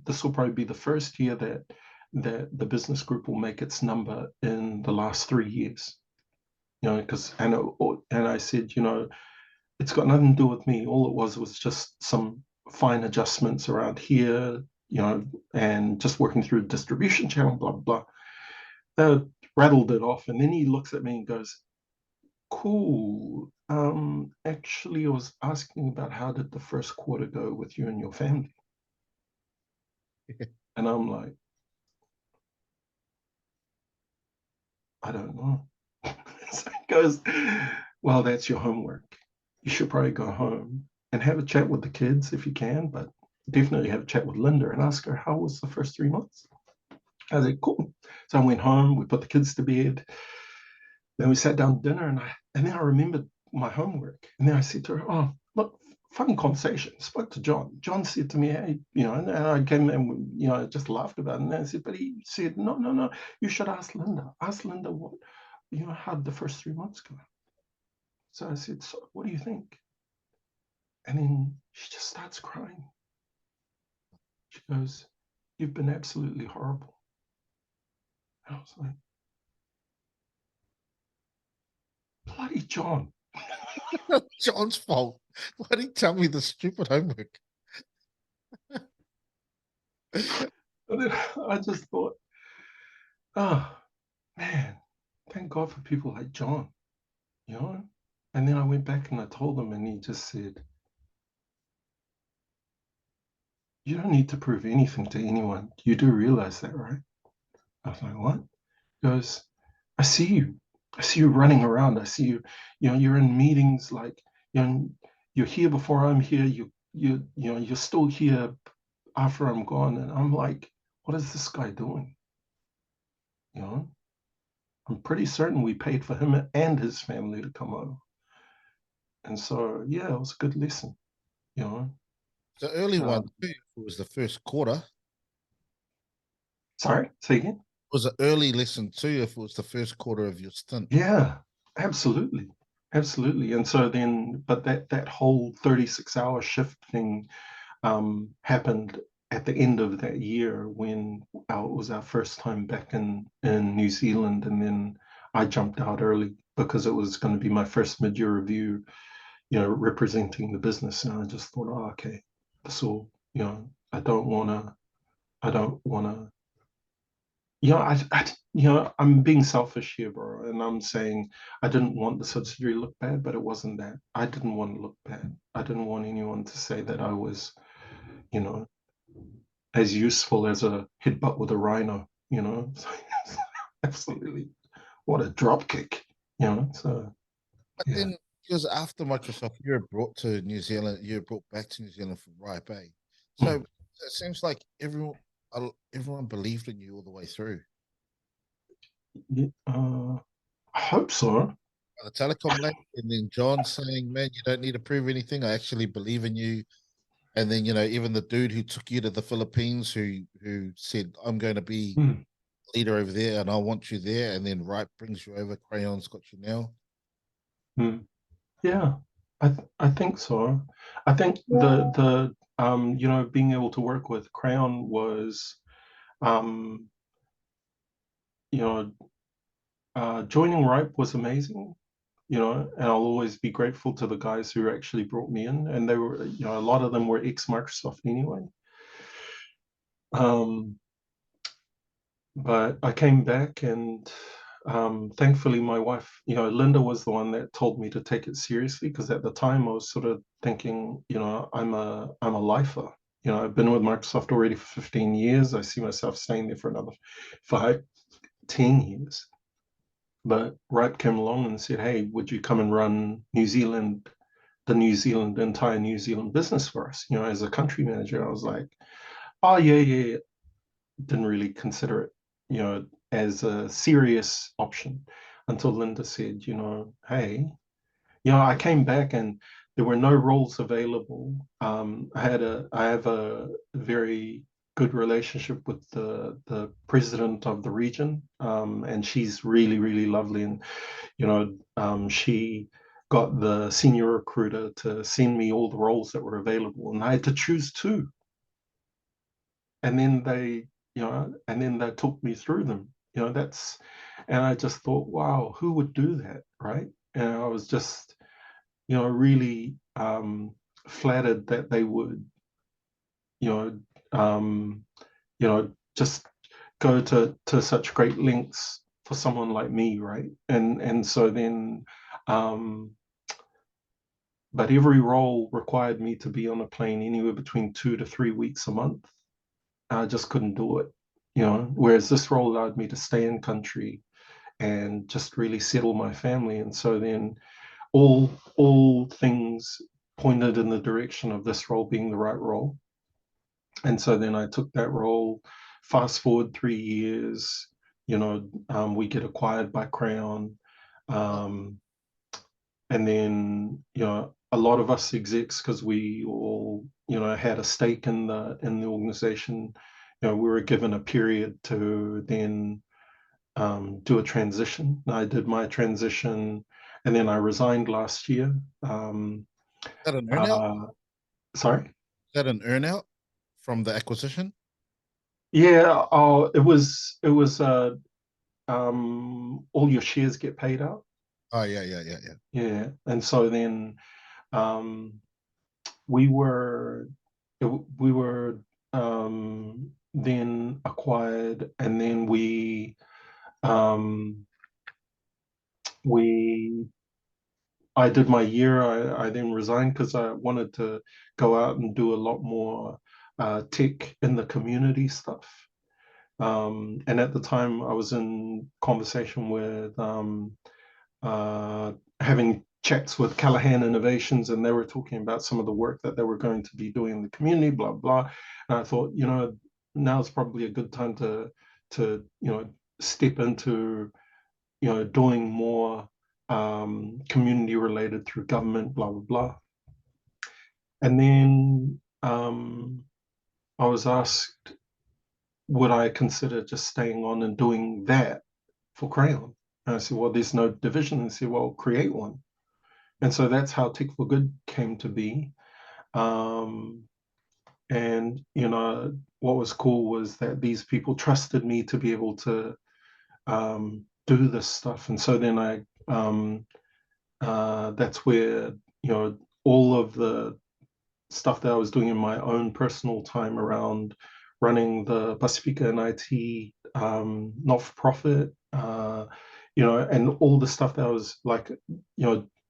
this will probably be the first year that the business group will make its number in the last 3 years. Because and I said, it's got nothing to do with me. All it was just some fine adjustments around here, and just working through the distribution channel, blah blah. That rattled it off, and then he looks at me and goes, "Cool. Actually, I was asking about how did the first quarter go with you and your family?" And I'm like, I don't know. So he goes, well, that's your homework. You should probably go home and have a chat with the kids if you can, but definitely have a chat with Linda and ask her how was the first 3 months. I said, cool. So I went home, we put the kids to bed, then we sat down to dinner, and then I remembered my homework. And then I said to her, oh, look, fun conversation. Spoke to John. John said to me, hey, and I came and just laughed about it. And I said, but he said, no, no, no, you should ask Linda. Ask Linda what, how did the first 3 months go? So I said, so what do you think? And then she just starts crying. She goes, you've been absolutely horrible. And I was like, bloody John. John's fault. Why did he tell me the stupid homework? And then I just thought, oh, man, thank God for people like John, you know? And then I went back and I told him, and he just said, you don't need to prove anything to anyone. You do realize that, right? I was like, what? He goes, I see you. I see you running around. I see you, you're in meetings like, you're here before I'm here. You're still here after I'm gone. And I'm like, what is this guy doing? You know, I'm pretty certain we paid for him and his family to come over. And so, yeah, it was a good lesson, you know. The early one Um, too was the first quarter. Sorry, say again. It was an early lesson too if it was the first quarter of your stint. Yeah, absolutely. Absolutely. And so then, but that whole 36-hour shift thing happened at the end of that year when it was our first time back in New Zealand. And then I jumped out early because it was going to be my first mid-year review, representing the business. And I just thought, oh, okay, so, I don't want to, I'm being selfish here, bro. And I'm saying I didn't want the subsidiary to look bad, but it wasn't that. I didn't want to look bad. I didn't want anyone to say that I was, you know, as useful as a headbutt with a rhino. Absolutely. What a drop kick. So, But yeah. then because after Microsoft, you were brought to New Zealand, you were brought back to New Zealand from Ripe. So Mm. it seems like everyone believed in you all the way through. Yeah, I hope so. The telecom link, and then John saying, "Man, you don't need to prove anything. I actually believe in you." And then even the dude who took you to the Philippines, who said, "I'm going to be Mm. leader over there, and I want you there." And then Ripe brings you over. Crayon's got you now. Mm. Yeah, I think so. I think the being able to work with Crayon was um you know joining Ripe was amazing, and I'll always be grateful to the guys who actually brought me in, and they were, a lot of them were ex-Microsoft anyway. Um, but I came back, and thankfully my wife, Linda, was the one that told me to take it seriously, because at the time I was sort of thinking, I'm a lifer. I've been with Microsoft already for 15 years. I see myself staying there for another 5, 10 years. But Ripe came along and said, "Hey, would you come and run the entire New Zealand business for us, as a country manager?" I was like, "Oh, yeah, yeah, yeah." Didn't really consider it, as a serious option until Linda said, "Hey," I came back and there were no roles available. I have a very good relationship with the president of the region, and she's really, really lovely. And she got the senior recruiter to send me all the roles that were available, and I had to choose two. And then they took me through them. And I just thought, wow, who would do that, right? And I was just, really flattered that they would, you know, um, just go to such great lengths for someone like me, right? And so then, um, but every role required me to be on a plane anywhere between 2 to 3 weeks a month. I just couldn't do it, Whereas this role allowed me to stay in country and just really settle my family. And so then all things pointed in the direction of this role being the right role. And so then I took that role. Fast forward 3 years, we get acquired by Crayon. Oh, Um, and then, a lot of us execs, because we all, had a stake in the organization, we were given a period to then do a transition. I did my transition, and then I resigned last year. is that an earnout? Uh, Sorry. Is that an earnout from the acquisition? Yeah. Oh, it was all your shares get paid out. Oh yeah, yeah, yeah, yeah. Yeah, and so then um, we were we were then acquired, and then um, we I did my year. I then resigned because I wanted to go out and do a lot more tech in the community stuff. And at the time, I was in conversation with having chats with Callahan Innovations, and they were talking about some of the work that they were going to be doing in the community, blah blah. And I thought, now's probably a good time to step into doing more community related through government, blah blah blah. And then I was asked, would I consider just staying on and doing that for Crayon? And I said, well, there's no division. And I said, well, create one. And so that's how Tech for Good came to be. Um, and, what was cool was that these people trusted me to be able to do this stuff. And so then that's where, all of the stuff that I was doing in my own personal time around running the Pasifika and IT not-for-profit, and all the stuff that I was like,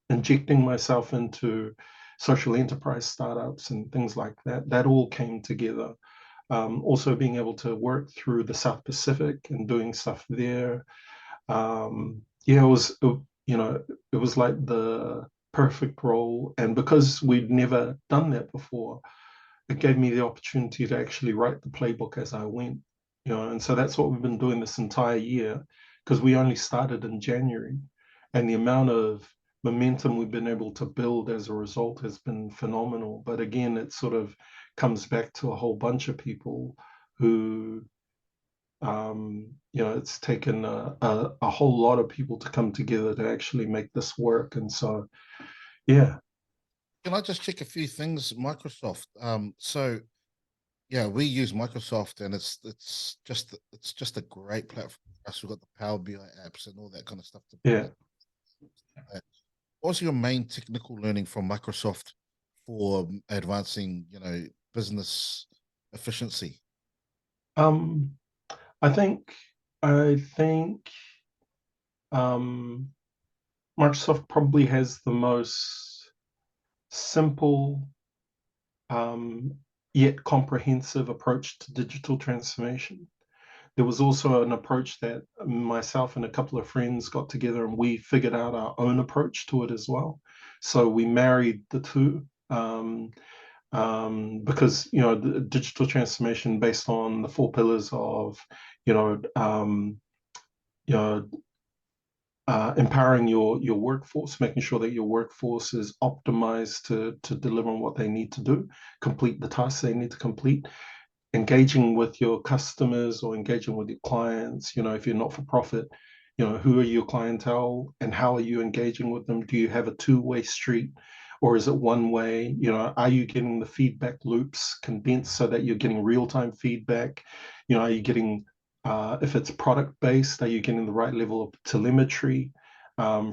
injecting myself into social enterprise startups and things like that. That all came together. Also being able to work through the South Pacific and doing stuff there. Yeah, it was like the perfect role. And because we'd never done that before, it gave me the opportunity to actually write the playbook as I went, and so that's what we've been doing this entire year, because we only started in January, and the amount of momentum we've been able to build as a result has been phenomenal. But again, it sort of comes back to a whole bunch of people who, it's taken a whole lot of people to come together to actually make this work. And so, yeah. Can I just check a few things? Microsoft. So yeah, we use Microsoft, and it's just a great platform for us. We've got the Power BI apps and all that kind of stuff to bring Yeah. it. What's your main technical learning from Microsoft for advancing, business efficiency? Um, I think um, Microsoft probably has the most simple, um, yet comprehensive approach to digital transformation. There was also an approach that myself and a couple of friends got together and we figured out our own approach to it as well. So we married the two. Because the digital transformation based on the four pillars of you know um, you know empowering your workforce, making sure that your workforce is optimized to deliver on what they need to do, complete the tasks they need to complete, engaging with your customers or engaging with your clients. If you're not for profit, who are your clientele and how are you engaging with them? Do you have a two-way street, or is it one way? Are you getting the feedback loops condensed so that you're getting real-time feedback? Are you getting, if it's product based, are you getting the right level of telemetry from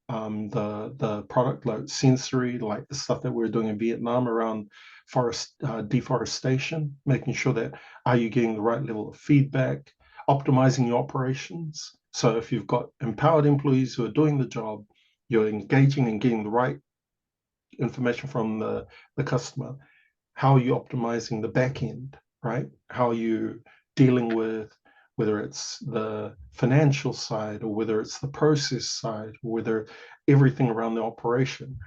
the product, like sensory, like the stuff that we're doing in Vietnam around forest deforestation, making sure that, are you getting the right level of feedback, optimizing your operations. So if you've got empowered employees who are doing the job, you're engaging and getting the right information from the customer. How are you optimizing the back end, right? How are you dealing with whether it's the financial side or whether it's the process side or whether everything around the operation,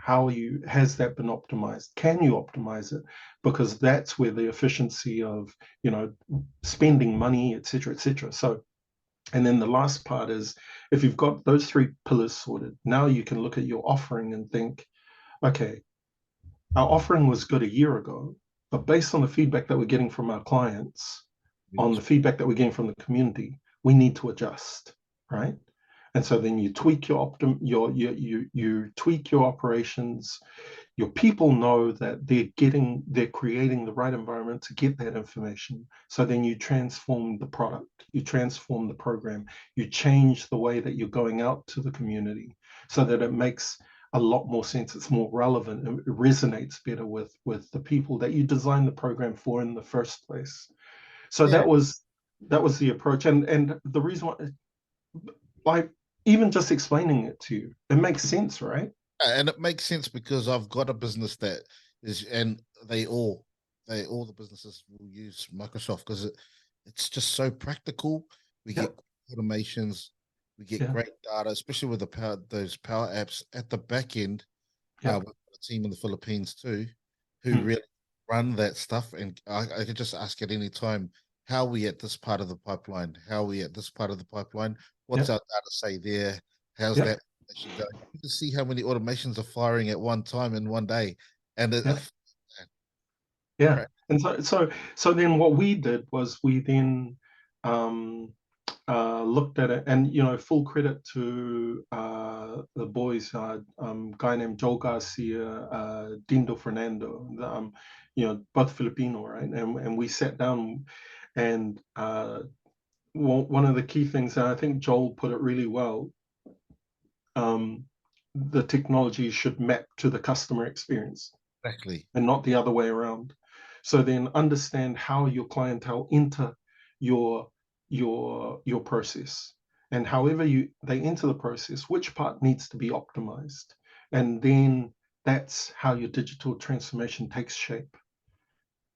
has that been optimized? Can you optimize it? Because that's where the efficiency of, spending money, et cetera, et cetera. So, and then the last part is, if you've got those three pillars sorted, now you can look at your offering and think, okay, our offering was good a year ago, but based on the feedback that we're getting from our clients, on the feedback that we're getting from the community, we need to adjust, right? And so then you tweak your you tweak your operations. Your people know that they're creating the right environment to get that information. So then you transform the product, you transform the program, you change the way that you're going out to the community so that it makes a lot more sense. It's more relevant and it resonates better with the people that you designed the program for in the first place. So Yeah, that was the approach. And the reason why, like, even just explaining it to you, it makes sense, right? and it makes sense because I've got a business that is, and all the businesses will use Microsoft because it's just so practical. We Yeah, get automations, we get yeah, great data, especially with those power apps at the back end. yeah. We've got a team in the Philippines too, who Mm, really run that stuff. And I could just ask at any time, how are we at this part of the pipeline? How are we at this part of the pipeline? yeah, What's our data say there? How's yeah, that actually going? You can see how many automations are firing at one time in one day. And yeah. Yeah. Correct. And so then what we did was we then um, looked at it, and full credit to the boys, guy named Joel Garcia, Dindo Fernando, both Filipino, right? And we sat down, and one of the key things, and I think Joel put it really well, the technology should map to the customer experience Exactly. and not the other way around. So then understand how your clientele enter your your process, and however they enter the process, which part needs to be optimized, and then that's how your digital transformation takes shape,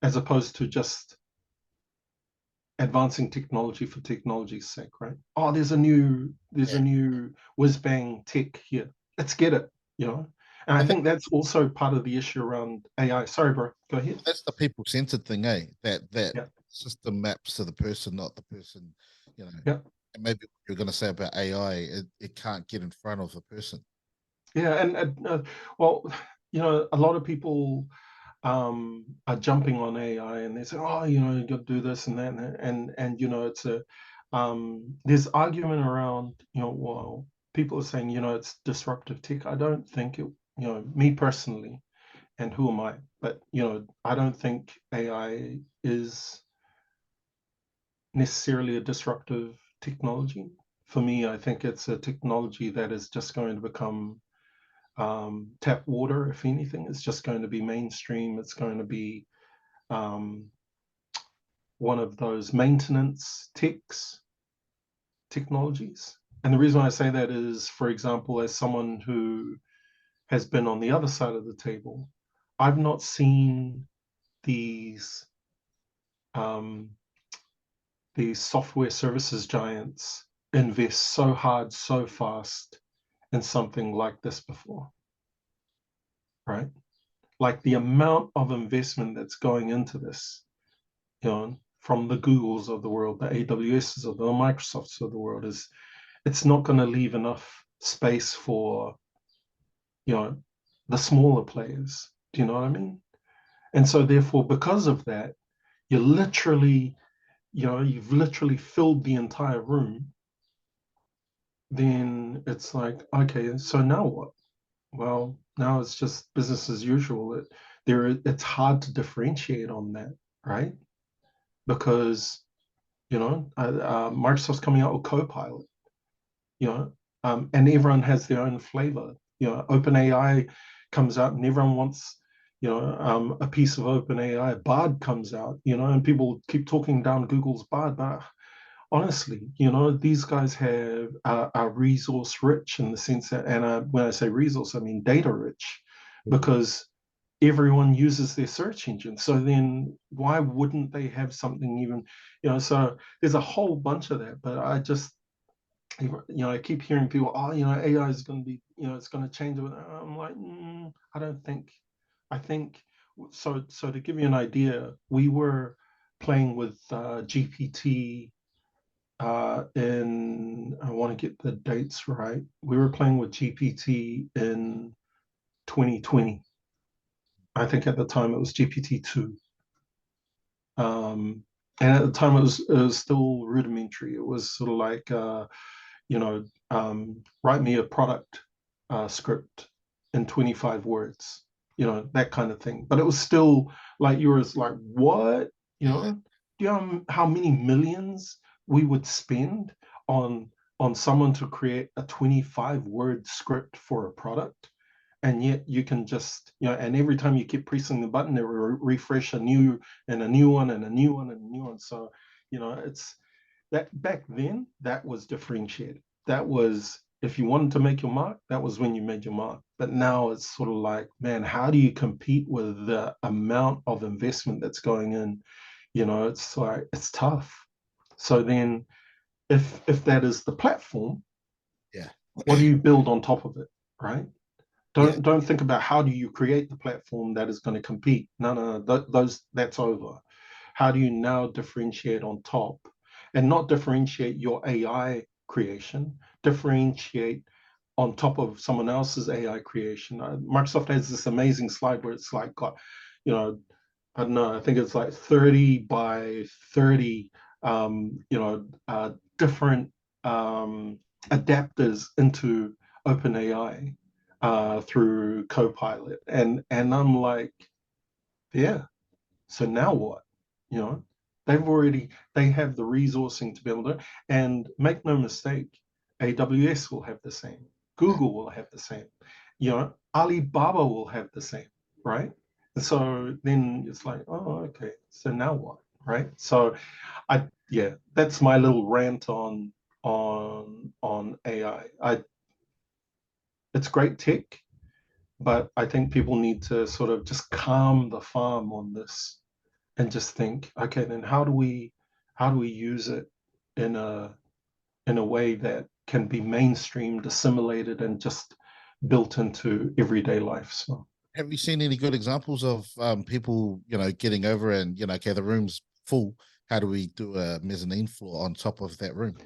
as opposed to just advancing technology for technology's sake, right? Oh, there's a Yeah. new whiz bang tech here. Let's get it, you know. And I And think that's also part of the issue around AI. Sorry, bro. Go ahead. that's the people centered thing, eh? That Yeah. system maps to the person, not the person, you know. Yeah. And maybe what you're gonna say about AI, it can't get in front of the person. Yeah. Well, a lot of people are jumping on AI, and they say, oh, you got to do this and that, and it's there's argument around, well, people are saying, it's disruptive tech. I don't think it, me personally, and who am I? But I don't think AI is necessarily a disruptive technology. For me, I think it's a technology that is just going to become tap water. If anything, it's just going to be mainstream. It's going to be um, one of those maintenance technologies. And the reason I say that is, for example, as someone who has been on the other side of the table, I've not seen these um, these software services giants invest so hard, so fast in something like this before, right? Like the amount of investment that's going into this, from the Googles of the world, the AWSs of the Microsofts of the world, is it's not going to leave enough space for the smaller players. Do you know what I mean? And so therefore, because of that, you literally, you've literally filled the entire room. Then it's like, okay, so now what? Well, now it's just business as usual. It's hard to differentiate on that, right? Because Microsoft's coming out with Copilot, and everyone has their own flavor. OpenAI comes out, and everyone wants, a piece of OpenAI. Bard comes out, and people keep talking down Google's Bard, but honestly, these guys are resource rich in the sense that, and when I say resource, I mean data rich, because everyone uses their search engine. So then why wouldn't they have something even, so there's a whole bunch of that, but I keep hearing people, oh, AI is going to be, it's going to change it. I'm like, I don't think, I think, so to give you an idea, we were playing with GPT I want to get the dates right. We were playing with GPT in 2020. I think at the time it was GPT-2. And at the time it was still rudimentary. It was sort of like, write me a product script in 25 words, that kind of thing. But it was still like, you were like, what? Yeah. Do you know how many millions we would spend on someone to create a 25-word script for a product? And yet you can just, and every time you keep pressing the button, it will refresh a new and a new one and a new one and a new one. So, it's that back then that was differentiated. That was, if you wanted to make your mark, that was when you made your mark. But now it's sort of like, man, how do you compete with the amount of investment that's going in? It's like, it's tough. So then if that is the platform, Yeah. what do you build on top of it, right? Yeah. Don't think about how do you create the platform that is going to compete. No, that's over. How do you now differentiate on top, and not differentiate your AI creation, differentiate on top of someone else's AI creation? Microsoft has this amazing slide where it's like got, you know, I don't know, I think it's like 30 by 30, different adapters into OpenAI through Copilot. And I'm like, yeah, so now what? You know, they have the resourcing to be able to, and make no mistake, AWS will have the same, Yeah. Google will have the same, Alibaba will have the same, right? And so then it's like, oh, okay, so now what, right? So yeah, that's my little rant on AI. It's great tech, but I think people need to sort of just calm the farm on this and just think, okay, then how do we use it in a way that can be mainstreamed, assimilated, and just built into everyday life? So, Have you seen any good examples of people, getting over and, okay, the room's full. How do we do a mezzanine floor on top of that room?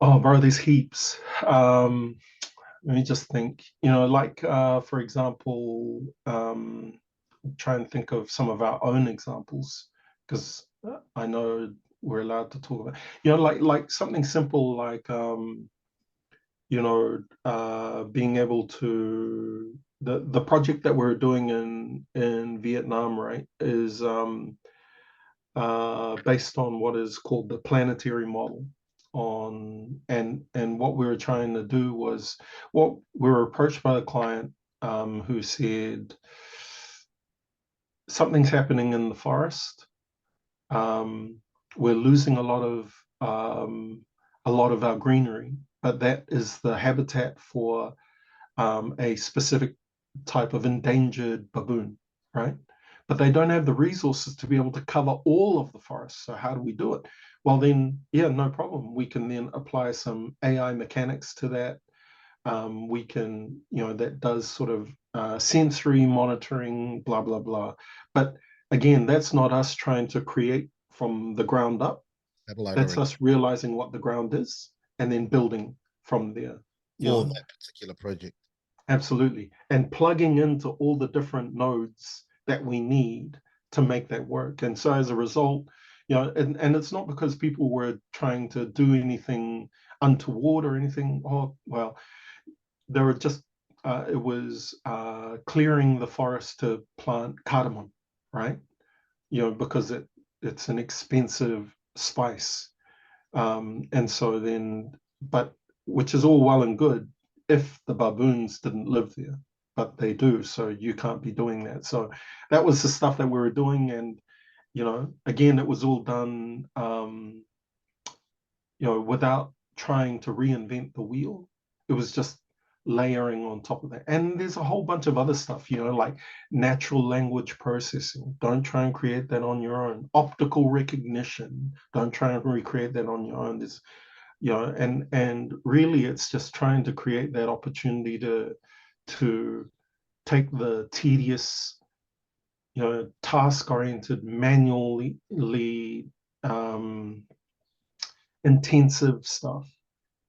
oh, bro, there's heaps. Let me just think. Like for example, try and think of some of our own examples because I know we're allowed to talk about. Like something simple like being able to the project that we're doing in Vietnam, right, is based on what is called the planetary model. And what we were trying to do was, what we were approached by a client who said something's happening in the forest. Um, we're losing a lot of our greenery, but that is the habitat for a specific type of endangered baboon, right? But they don't have the resources to be able to cover all of the forest. So how do we do it? Well, then, yeah, no problem. We can then apply some AI mechanics to that. We can, that does sort of sensory monitoring, blah, blah, blah. But again, that's not us trying to create from the ground up. Satellite That's already us realizing what the ground is and then building from there. You for know, that particular project. Absolutely. And plugging into all the different nodes that we need to make that work. And so as a result, and it's not because people were trying to do anything untoward or anything. Oh, well, they were just, it was clearing the forest to plant cardamom, right? Because it's an expensive spice. And so then, but which is all well and good if the baboons didn't live there, but they do. So you can't be doing that. So that was the stuff that we were doing. And, again, it was all done, without trying to reinvent the wheel. It was just layering on top of that. And there's a whole bunch of other stuff, like natural language processing. Don't try and create that on your own. Optical recognition. Don't try and recreate that on your own. There's and really it's just trying to create that opportunity to take the tedious, task oriented, manually um, intensive stuff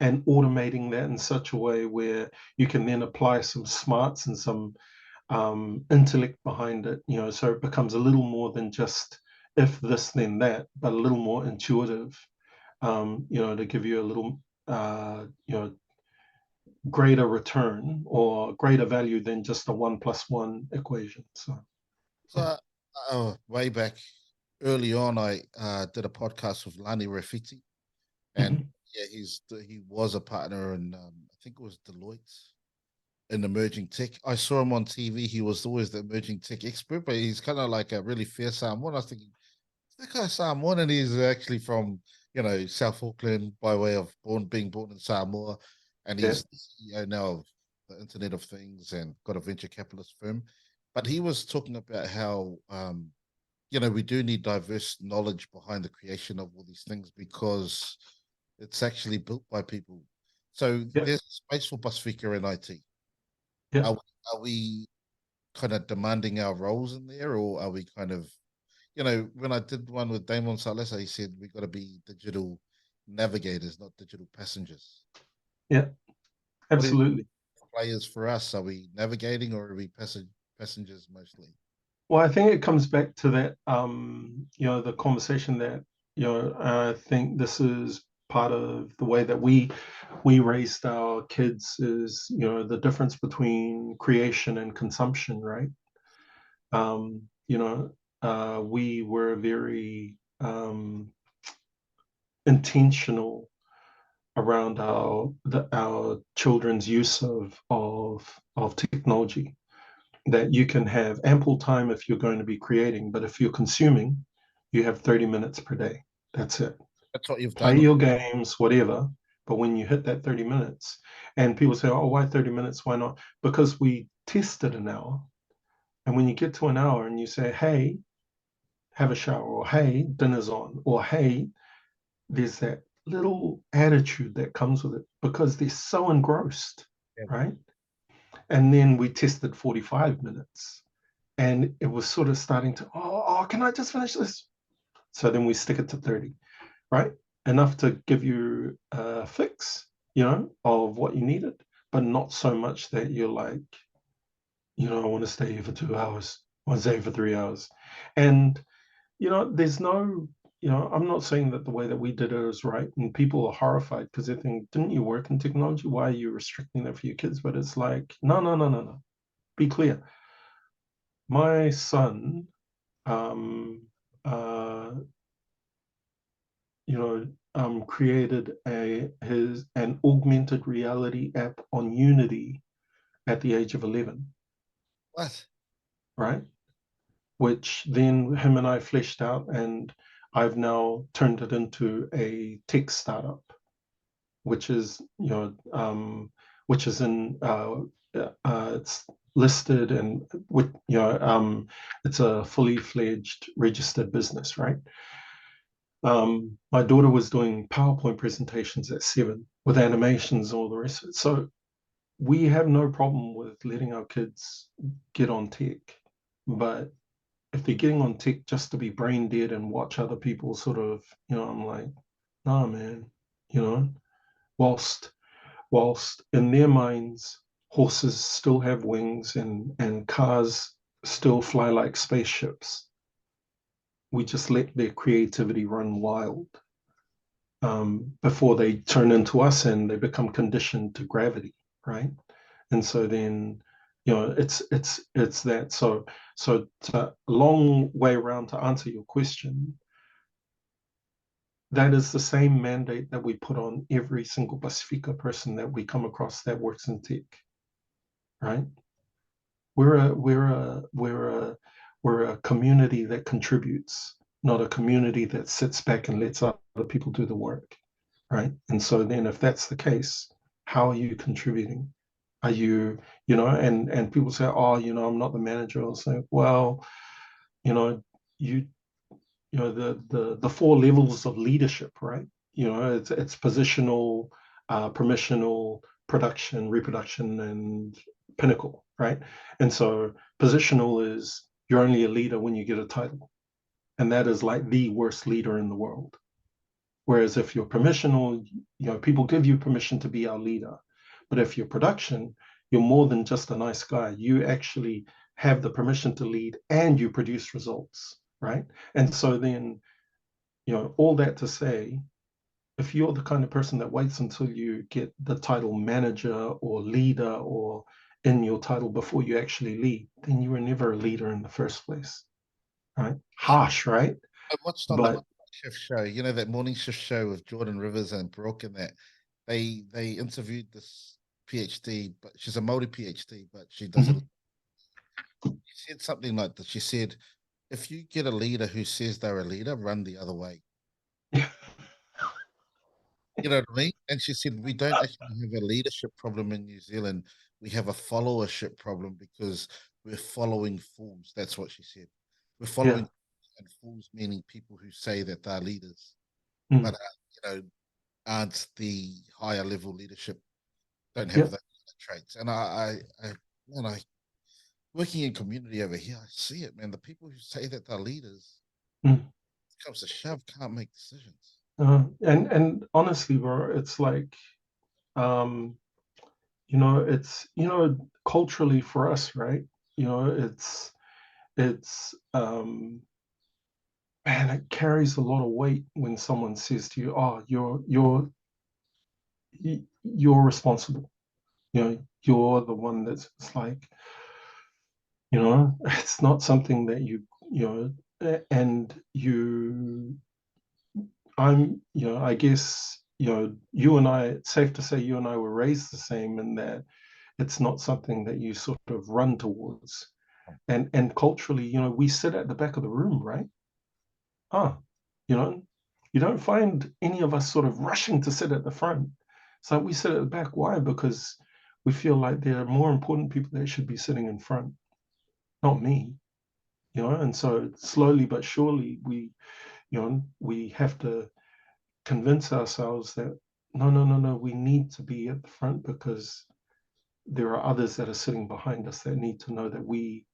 and automating that in such a way where you can then apply some smarts and some intellect behind it, so it becomes a little more than just if this then that, but a little more intuitive, to give you a little greater return or greater value than just a 1 + 1 equation. So yeah. So, way back early on, I did a podcast with Lani Rafiti, and Mhm. yeah, he was a partner in I think it was Deloitte in emerging tech. I saw him on TV. He was always the emerging tech expert, but he's kind of like a really fierce Samoan. I was thinking, that guy's Samoan, and he's actually from South Auckland by way of being born in Samoa, and Yeah, he's the CEO now of the Internet of Things and got a venture capitalist firm. But he was talking about how we do need diverse knowledge behind the creation of all these things because it's actually built by people. So yeah, there's space for Pasifika in IT. yeah. Are we kind of demanding our roles in there, or are we kind of, when I did one with Damon Salesa, he said we got to be digital navigators, not digital passengers. Yeah, What is absolutely. players for us? Are we navigating or are we passengers mostly? Well, I think it comes back to that, the conversation that, I think this is part of the way that we raised our kids is, the difference between creation and consumption, right? We were very intentional around our children's use of technology. That you can have ample time if you're going to be creating, but if you're consuming, you have 30 minutes per day. That's it. That's what you've Play done. your games, whatever. But when you hit that 30 minutes, and people say, oh, why 30 minutes? Why not? Because we tested an hour. And when you get to an hour and you say, hey, have a shower, or hey, dinner's on, or hey, there's that little attitude that comes with it because they're so engrossed, Yeah. right? And then we tested 45 minutes and it was sort of starting to, can I just finish this? So then we stick it to 30, right? Enough to give you a fix, of what you needed, but not so much that you're like, I want to stay here for 2 hours, I want to stay here for 3 hours. And, there's no, I'm not saying that the way that we did it is right. And people are horrified because they think, didn't you work in technology? Why are you restricting that for your kids? But it's like, no, no, no, no, no. Be clear. My son, um, uh, created an augmented reality app on Unity at the age of 11, What? right? Which then him and I fleshed out, and I've now turned it into a tech startup, which is which is in it's listed and with it's a fully fledged registered business, right? My daughter was doing PowerPoint presentations at 7 with animations and all the rest of it. So we have no problem with letting our kids get on tech. But if they're getting on tech just to be brain dead and watch other people sort of, I'm like, nah, man, you know, whilst in their minds, horses still have wings and cars still fly like spaceships, we just let their creativity run wild before they turn into us and they become conditioned to gravity, right? And so then, it's that. So it's a long way around to answer your question. That is the same mandate that we put on every single Pasifika person that we come across that works in tech, right? We're a community that contributes, not a community that sits back and lets other people do the work, right? And so then if that's the case, how are you contributing? Are you, and people say, oh, I'm not the manager. I'll say, well, you know, you the four levels of leadership, right? It's positional, permissional, production, reproduction, and pinnacle, right? And so positional is you're only a leader when you get a title, and that is like the worst leader in the world. Whereas if you're permissional, people give you permission to be our leader. But if you're production, you're more than just a nice guy. You actually have the permission to lead and you produce results, right? And so then, all that to say, if you're the kind of person that waits until you get the title manager or leader or in your title before you actually lead, then you were never a leader in the first place, right? Harsh, right? I watched on that But shift show, that morning shift show with Jordan Rivers and Brooke, and that they interviewed this PhD, but she's a Māori PhD, but she does it. mhm, She said something like this. She said, "If you get a leader who says they're a leader, run the other way." You know what I mean? And she said, "We don't actually have a leadership problem in New Zealand. We have a followership problem because we're following fools." That's what she said. We're yeah, following, and fools meaning people who say that they're leaders, but mm, aren't the higher level leadership, don't have yeah, those traits. And I working in community over here, I see it, man. The people who say that they're leaders, mm. comes to shove, can't make decisions. And honestly, bro, it's like, um, it's culturally for us, right? It's it's man, it carries a lot of weight when someone says to you, "Oh, you're responsible. You know, you're the one that's it's like, you know, it's not something that you know, and you know, I guess, you know, you and I, it's safe to say you and I were raised the same in that it's not something that you sort of run towards. And culturally, you know, we sit at the back of the room, right? Ah, you know, you don't find any of us sort of rushing to sit at the front. So we sit at the back. Why? Because we feel like there are more important people that should be sitting in front, not me, you know. And so slowly but surely you know, we have to convince ourselves that no, we need to be at the front because there are others that are sitting behind us that need to know that we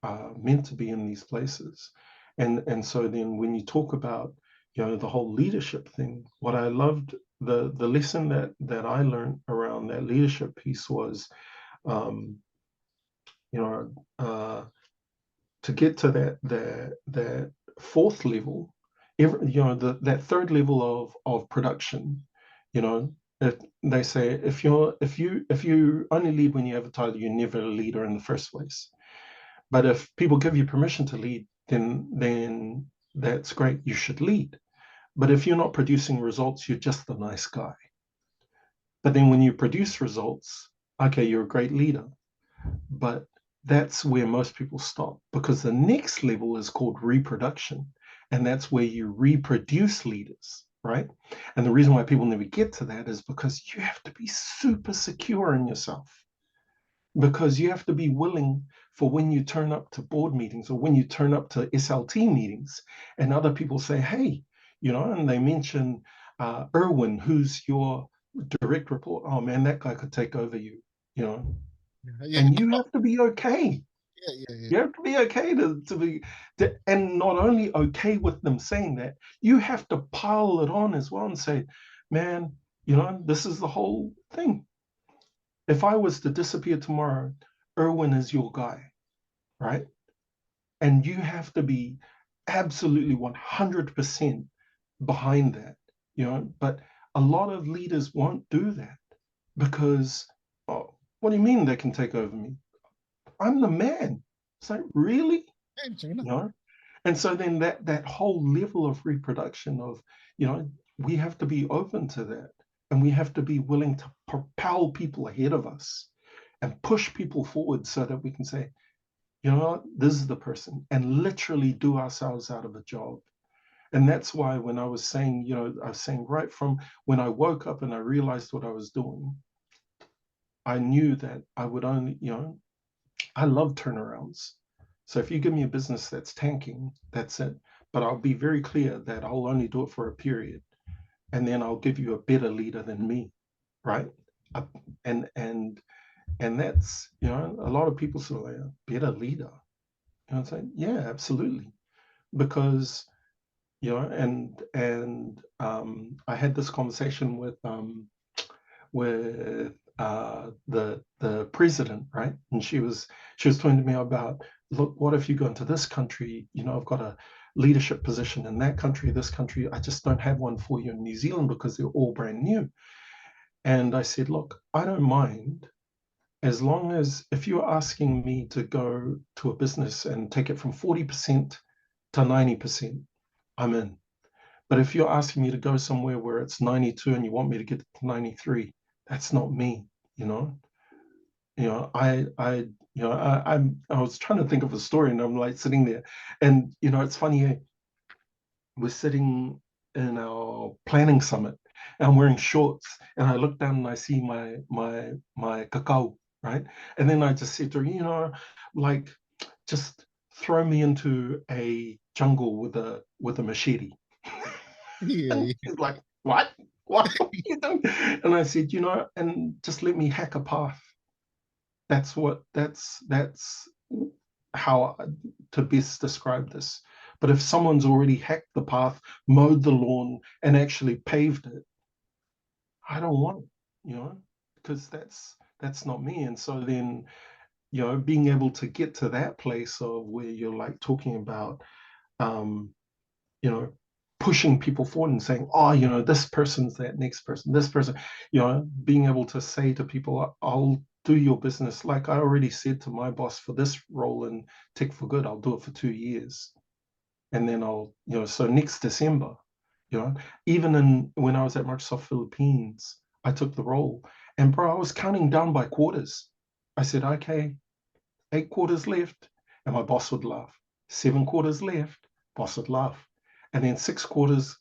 are meant to be in these places. And so then when you talk about, you know, the whole leadership thing, what I loved, the lesson that I learned around that leadership piece was, um, you know, to get to that fourth level, you know, that third level of production, you know, if they say if you only lead when you have a title, you're never a leader in the first place. But if people give you permission to lead, then that's great. You should lead. But if you're not producing results, you're just a nice guy. But then when you produce results, okay, you're a great leader. But that's where most people stop because the next level is called reproduction. And that's where you reproduce leaders, right? And the reason why people never get to that is because you have to be super secure in yourself. Because you have to be willing for when you turn up to board meetings or when you turn up to SLT meetings and other people say, hey, you know, and they mention Irwin, who's your direct report. Oh man, that guy could take over you, you know, Yeah, and you have to be okay. yeah. You have to be okay and not only okay with them saying that, you have to pile it on as well and say, man, you know, this is the whole thing. If I was to disappear tomorrow, Irwin is your guy, right? And you have to be absolutely 100% behind that, you know. But a lot of leaders won't do that because, oh, what do you mean they can take over me? I'm the man. It's like, really? You know? And so then that whole level of reproduction of, you know, we have to be open to that. And we have to be willing to propel people ahead of us and push people forward so that we can say, you know what, this is the person, and literally do ourselves out of a job. And that's why when I was saying, you know, I was saying right from when I woke up and I realized what I was doing, I knew that I would only, you know, I love turnarounds. So if you give me a business that's tanking, that's it. But I'll be very clear that I'll only do it for a period. And then I'll give you a better leader than me, right? And and that's, you know, a lot of people say, like, a better leader. And I'm saying, yeah, absolutely. Because, you know, and I had this conversation with the president, right? And she was talking to me about, look, what if you go into this country? You know, I've got a leadership position in that country, this country. I just don't have one for you in New Zealand because they're all brand new. And I said, look, I don't mind as long as if you're asking me to go to a business and take it from 40% to 90%, I'm in. But if you're asking me to go somewhere where it's 92 and you want me to get to 93, that's not me, you know. You know, you know, I was trying to think of a story, and I'm like sitting there, and you know, it's funny. We're sitting in our planning summit, and I'm wearing shorts, and I look down and I see my cacao, right? And then I just said to her, you know, like, just throw me into a jungle with a machete. Yeah, And yeah. she's like, what? What are you doing? And I said, you know, and just let me hack a path. That's how to best describe this. But if someone's already hacked the path, mowed the lawn, and actually paved it, I don't want it, you know, because that's not me. And so then, being able to get to that place of where you're like talking about, you know, pushing people forward and saying, oh, this person's that next person, this person, being able to say to people, I'll do your business. Like I already said to my boss, for this role in Tech for Good, I'll do it for 2 years. And then I'll, so next December, even when I was at Microsoft Philippines, I took the role. And bro, I was counting down by quarters. I said, okay, 8 quarters left. And my boss would laugh. 7 quarters left, boss would laugh. And then 6 quarters,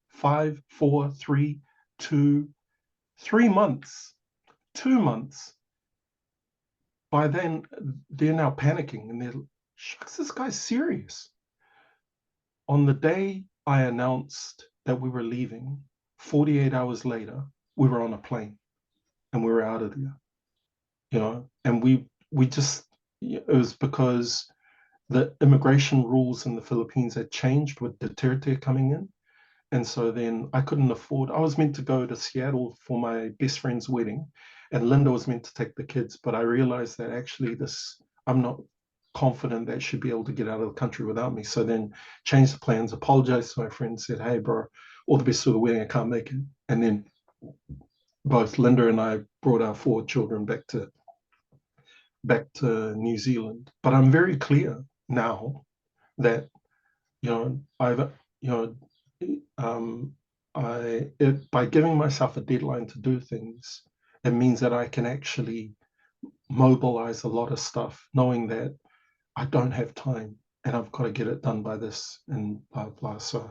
5, 4, 3, 2, 3 months, 2 months. By then, they're now panicking and they're, shucks, this guy's serious. On the day I announced that we were leaving, 48 hours later, we were on a plane and we were out of there, and we just, it was because the immigration rules in the Philippines had changed with Duterte coming in. And so then I couldn't afford, I was meant to go to Seattle for my best friend's wedding, and Linda was meant to take the kids, but I realized that actually I'm not confident that she'd be able to get out of the country without me. So then changed the plans, apologized to my friend, said, hey, bro, all the best for the wedding, I can't make it. And then both Linda and I brought our 4 children back to New Zealand. But I'm very clear now that, I've, by giving myself a deadline to do things, it means that I can actually mobilize a lot of stuff, knowing that I don't have time and I've got to get it done by this and blah, blah. So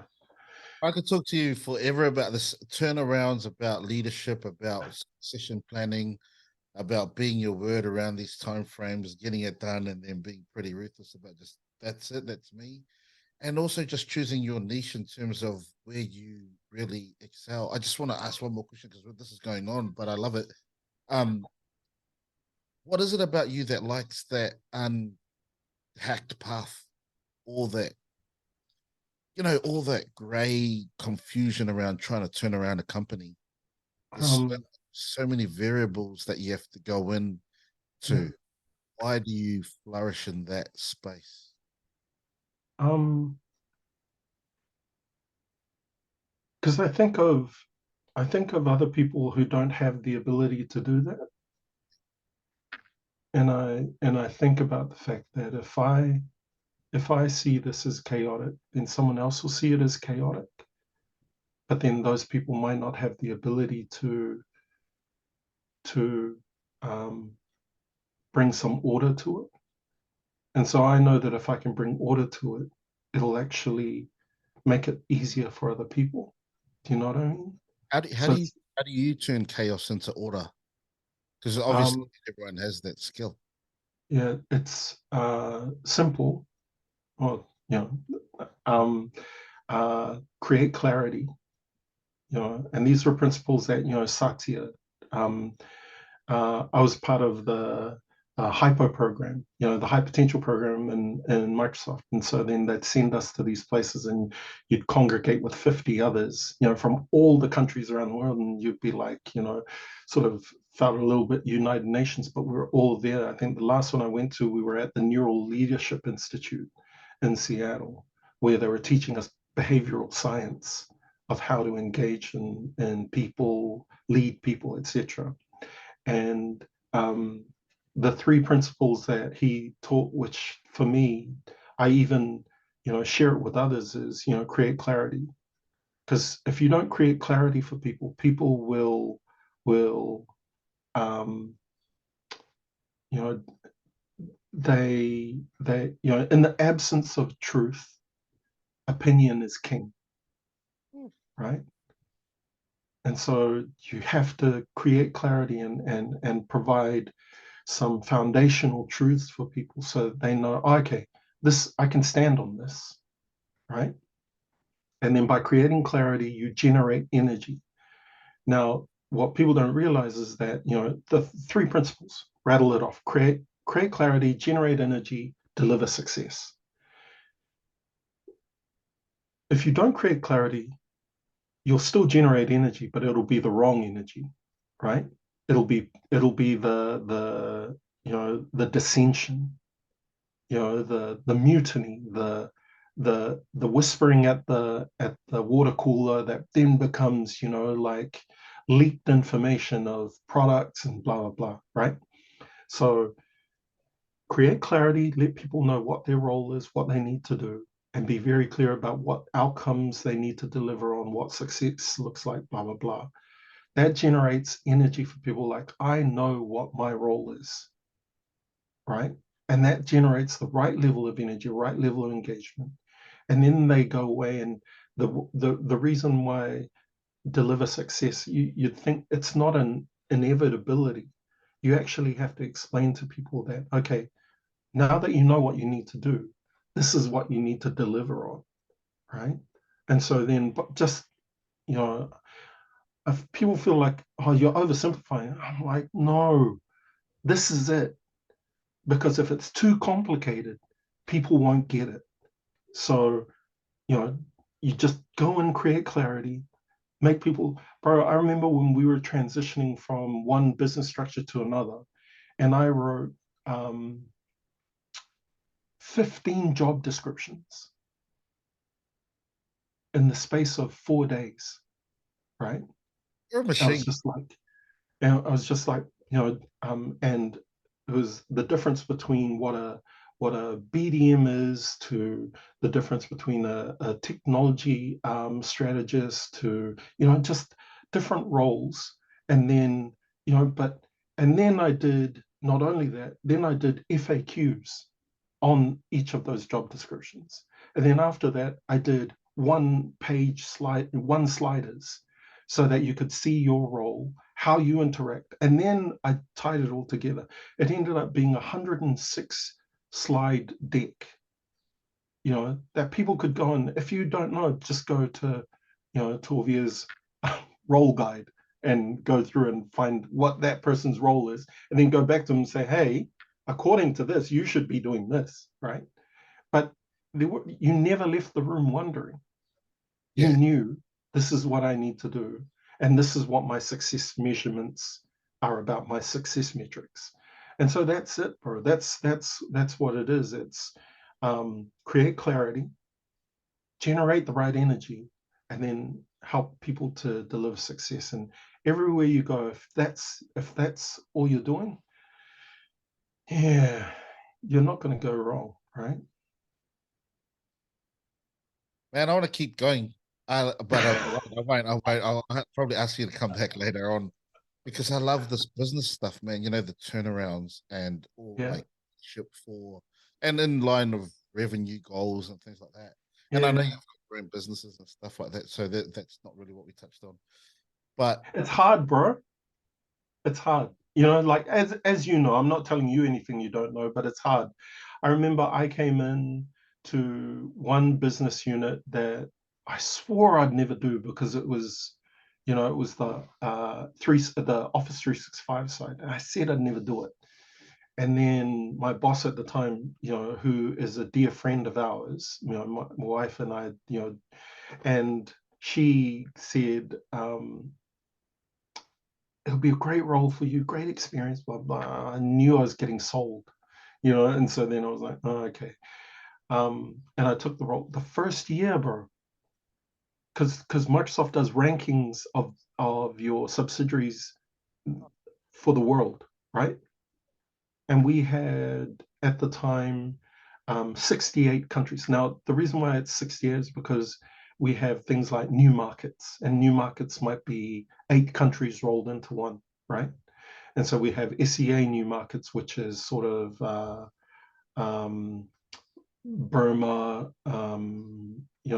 I could talk to you forever about this turnarounds, about leadership, about succession planning, about being your word around these time frames, getting it done, and then being pretty ruthless about just that's it, that's me. And also just choosing your niche in terms of where you really excel. I just want to ask one more question because this is going on, but I love it. What is it about you that likes that unhacked path, all that, all that gray confusion around trying to turn around a company? There's so many variables that you have to go in to. yeah. Why do you flourish in that space? Because I think of other people who don't have the ability to do that. And I think about the fact that if I see this as chaotic, then someone else will see it as chaotic. But then those people might not have the ability to bring some order to it. And so I know that if I can bring order to it, it'll actually make it easier for other people. Do you know what I mean? How do, how So do you how do you turn chaos into order? Because obviously everyone has that skill. yeah, it's simple. Well, create clarity. And these were principles that Satya. I was part of the hypo program, the high potential program in Microsoft. And so then they'd send us to these places and you'd congregate with 50 others, from all the countries around the world. And you'd be like, sort of felt a little bit United Nations, but we were all there. I think the last one I went to, we were at the Neural Leadership Institute in Seattle, where they were teaching us behavioral science of how to engage in people, lead people, etc. And the 3 principles that he taught, which for me, I even share it with others, is create clarity. Because if you don't create clarity for people, people will you know they in the absence of truth, opinion is king, right? And so you have to create clarity and provide some foundational truths for people so they know, okay, this, I can stand on this, right? And then by creating clarity, you generate energy. Now, what people don't realize is that, the 3 principles, rattle it off: create clarity, generate energy, deliver success. If you don't create clarity, you'll still generate energy, but it'll be the wrong energy, right? It'll be the dissension, the mutiny, the whispering at the water cooler that then becomes, like leaked information of products and blah blah blah, right? So create clarity, let people know what their role is, what they need to do, and be very clear about what outcomes they need to deliver on, what success looks like, blah blah blah. That generates energy for people. Like, I know what my role is, right? And that generates the right level of energy, right level of engagement. And then they go away, and the reason why deliver success, you'd think it's not an inevitability. You actually have to explain to people that, okay, now that you know what you need to do, this is what you need to deliver on, right? And so then, but just, you know, if people feel like, oh, you're oversimplifying, I'm like, no, this is it. Because if it's too complicated, people won't get it. So, you know, you just go and create clarity, make people, bro. I remember when we were transitioning from one business structure to another, and I wrote 15 job descriptions in the space of 4 days, right? You're a I was machine. just like, and I was just like, and it was the difference between what a BDM is to the difference between a technology strategist to, just different roles. And then, and then I did not only that, then I did FAQs on each of those job descriptions. And then after that, I did one sliders so that you could see your role, how you interact. And then I tied it all together. It ended up being 106 slide deck, that people could go on. If you don't know, just go to, Tovia's role guide and go through and find what that person's role is, and then go back to them and say, hey, according to this, you should be doing this, right? But you never left the room wondering. You Yeah. knew, this is what I need to do, and this is what my success measurements are about, my success metrics. And so that's it, bro. That's what it is. It's create clarity, generate the right energy, and then help people to deliver success. And everywhere you go, if that's all you're doing, yeah, you're not going to go wrong, right? Man, I want to keep going. But I won't. I won't. I'll probably ask you to come back later on because I love this business stuff, man. You know, the turnarounds and all Yeah, like ship for and in line of revenue goals and things like that. And I know yeah. you've got your own businesses and stuff like that, so that's not really what we touched on. But It's hard, bro. It's hard. Like, as you know, I'm not telling you anything you don't know, but it's hard. I remember I came in to one business unit that I swore I'd never do because it was the Office 365 side, and I said I'd never do it. And then my boss at the time, who is a dear friend of ours, my wife and I, and she said, it'll be a great role for you, great experience, blah blah. I knew I was getting sold, and so then I was like, oh, okay. And I took the role the first year, bro, because Microsoft does rankings of your subsidiaries for the world, right? And we had at the time 68 countries. Now, the reason why it's 68 is because we have things like new markets, and new markets might be 8 countries rolled into one, right? And so we have SEA new markets, which is sort of Burma,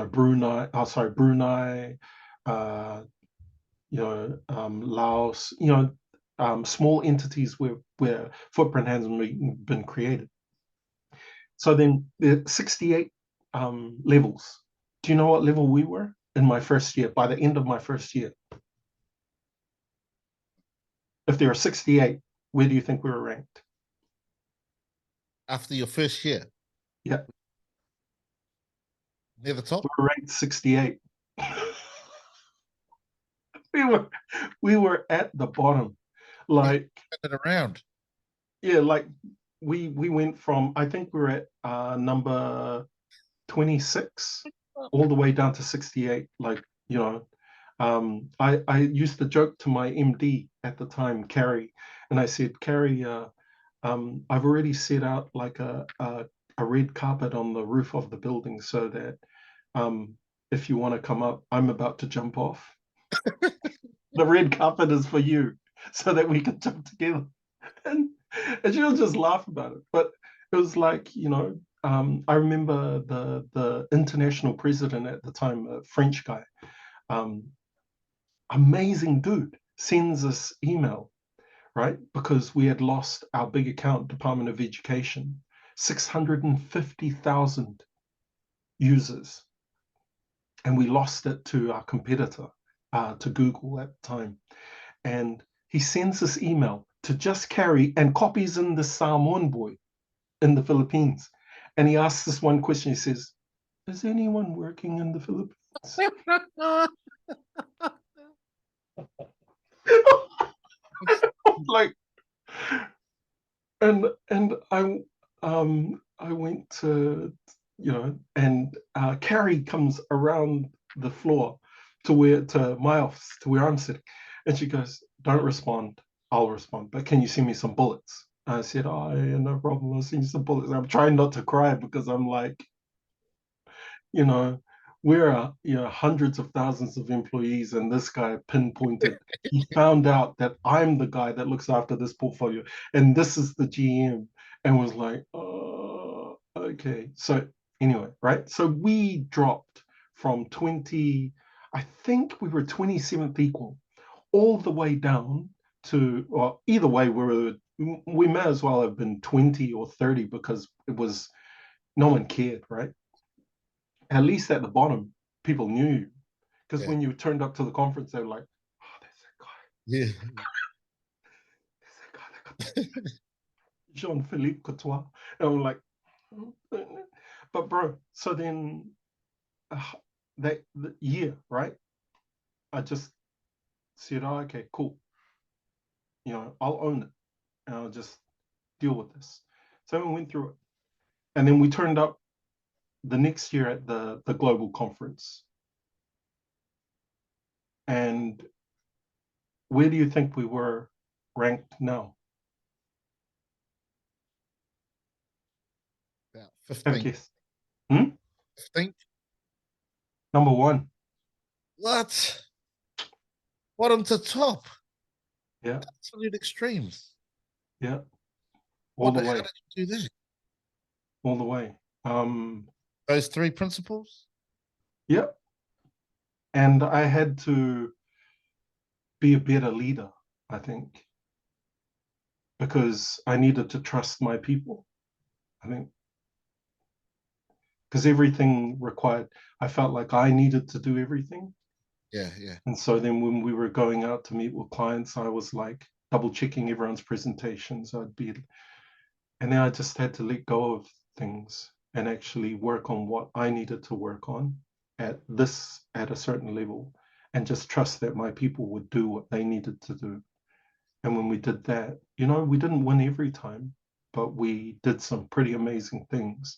Brunei, uh, Laos, small entities where footprint hasn't been created. So then the 68 levels. Do you know what level we were in my first year? By the end of my first year, if there are 68, where do you think we were ranked? after your first year, Yeah, near the we top, were ranked 68. we were we were at the bottom. you Like, turned it around. yeah, like we went from, I think we were at number 26 all the way down to 68. Like, you know, I used to joke to my MD at the time, Carrie, and I said, Carrie, I've already set out like a red carpet on the roof of the building so that if you want to come up, I'm about to jump off. The red carpet is for you so that we can jump together. And, and she'll just laugh about it. But it was like, you know, I remember the international president at the time, a French guy, um, amazing dude, sends us email, right? Because we had lost our big account, Department of Education, 650,000 users. And we lost it to our competitor, to Google at the time. And he sends this email to just Carrie and copies in the Samoan boy in the Philippines. And he asks this one question. He says, is anyone working in the Philippines? Like, and I went to, you know, and Carrie comes around the floor to my office, to where I'm sitting, and she goes, don't respond, I'll respond, but can you send me some bullets? I said, oh yeah, no problem, I'll send you some bullets. I'm trying not to cry because I'm like, you know, we're you know, hundreds of thousands of employees, and this guy pinpointed. He found out that I'm the guy that looks after this portfolio, and this is the GM, and was like, oh, okay. So anyway, right? So we dropped from 20. I think we were 27th equal, all the way down to, well, either way, we may as well have been 20 or 30 because it was no one cared, right? At least at the bottom, people knew you. Because Yeah. when you turned up to the conference, they were like, oh, there's that guy. Yeah. There's that guy that got Jean-Philippe Couture. And I'm like, oh. But bro, so then that the year, right? I just said, oh, okay, cool. You know, I'll own it and I'll just deal with this. So we went through it. And then we turned up the next year at the global conference. And where do you think we were ranked now? About Have a 15. guess. Hmm? 15? Number one. What? Bottom to top. Yeah, Absolute extremes. yeah, all What the the hell way, did you do there? all the way. Those three principles? Yeah, and I had to be a better leader, I think, because I needed to trust my people. I think because everything required, I felt like I needed to do everything. Yeah, yeah. And so then when we were going out to meet with clients, I was like double checking everyone's presentations. And then I just had to let go of things and actually work on what I needed to work on at a certain level, and just trust that my people would do what they needed to do. And when we did that, you know, we didn't win every time, but we did some pretty amazing things.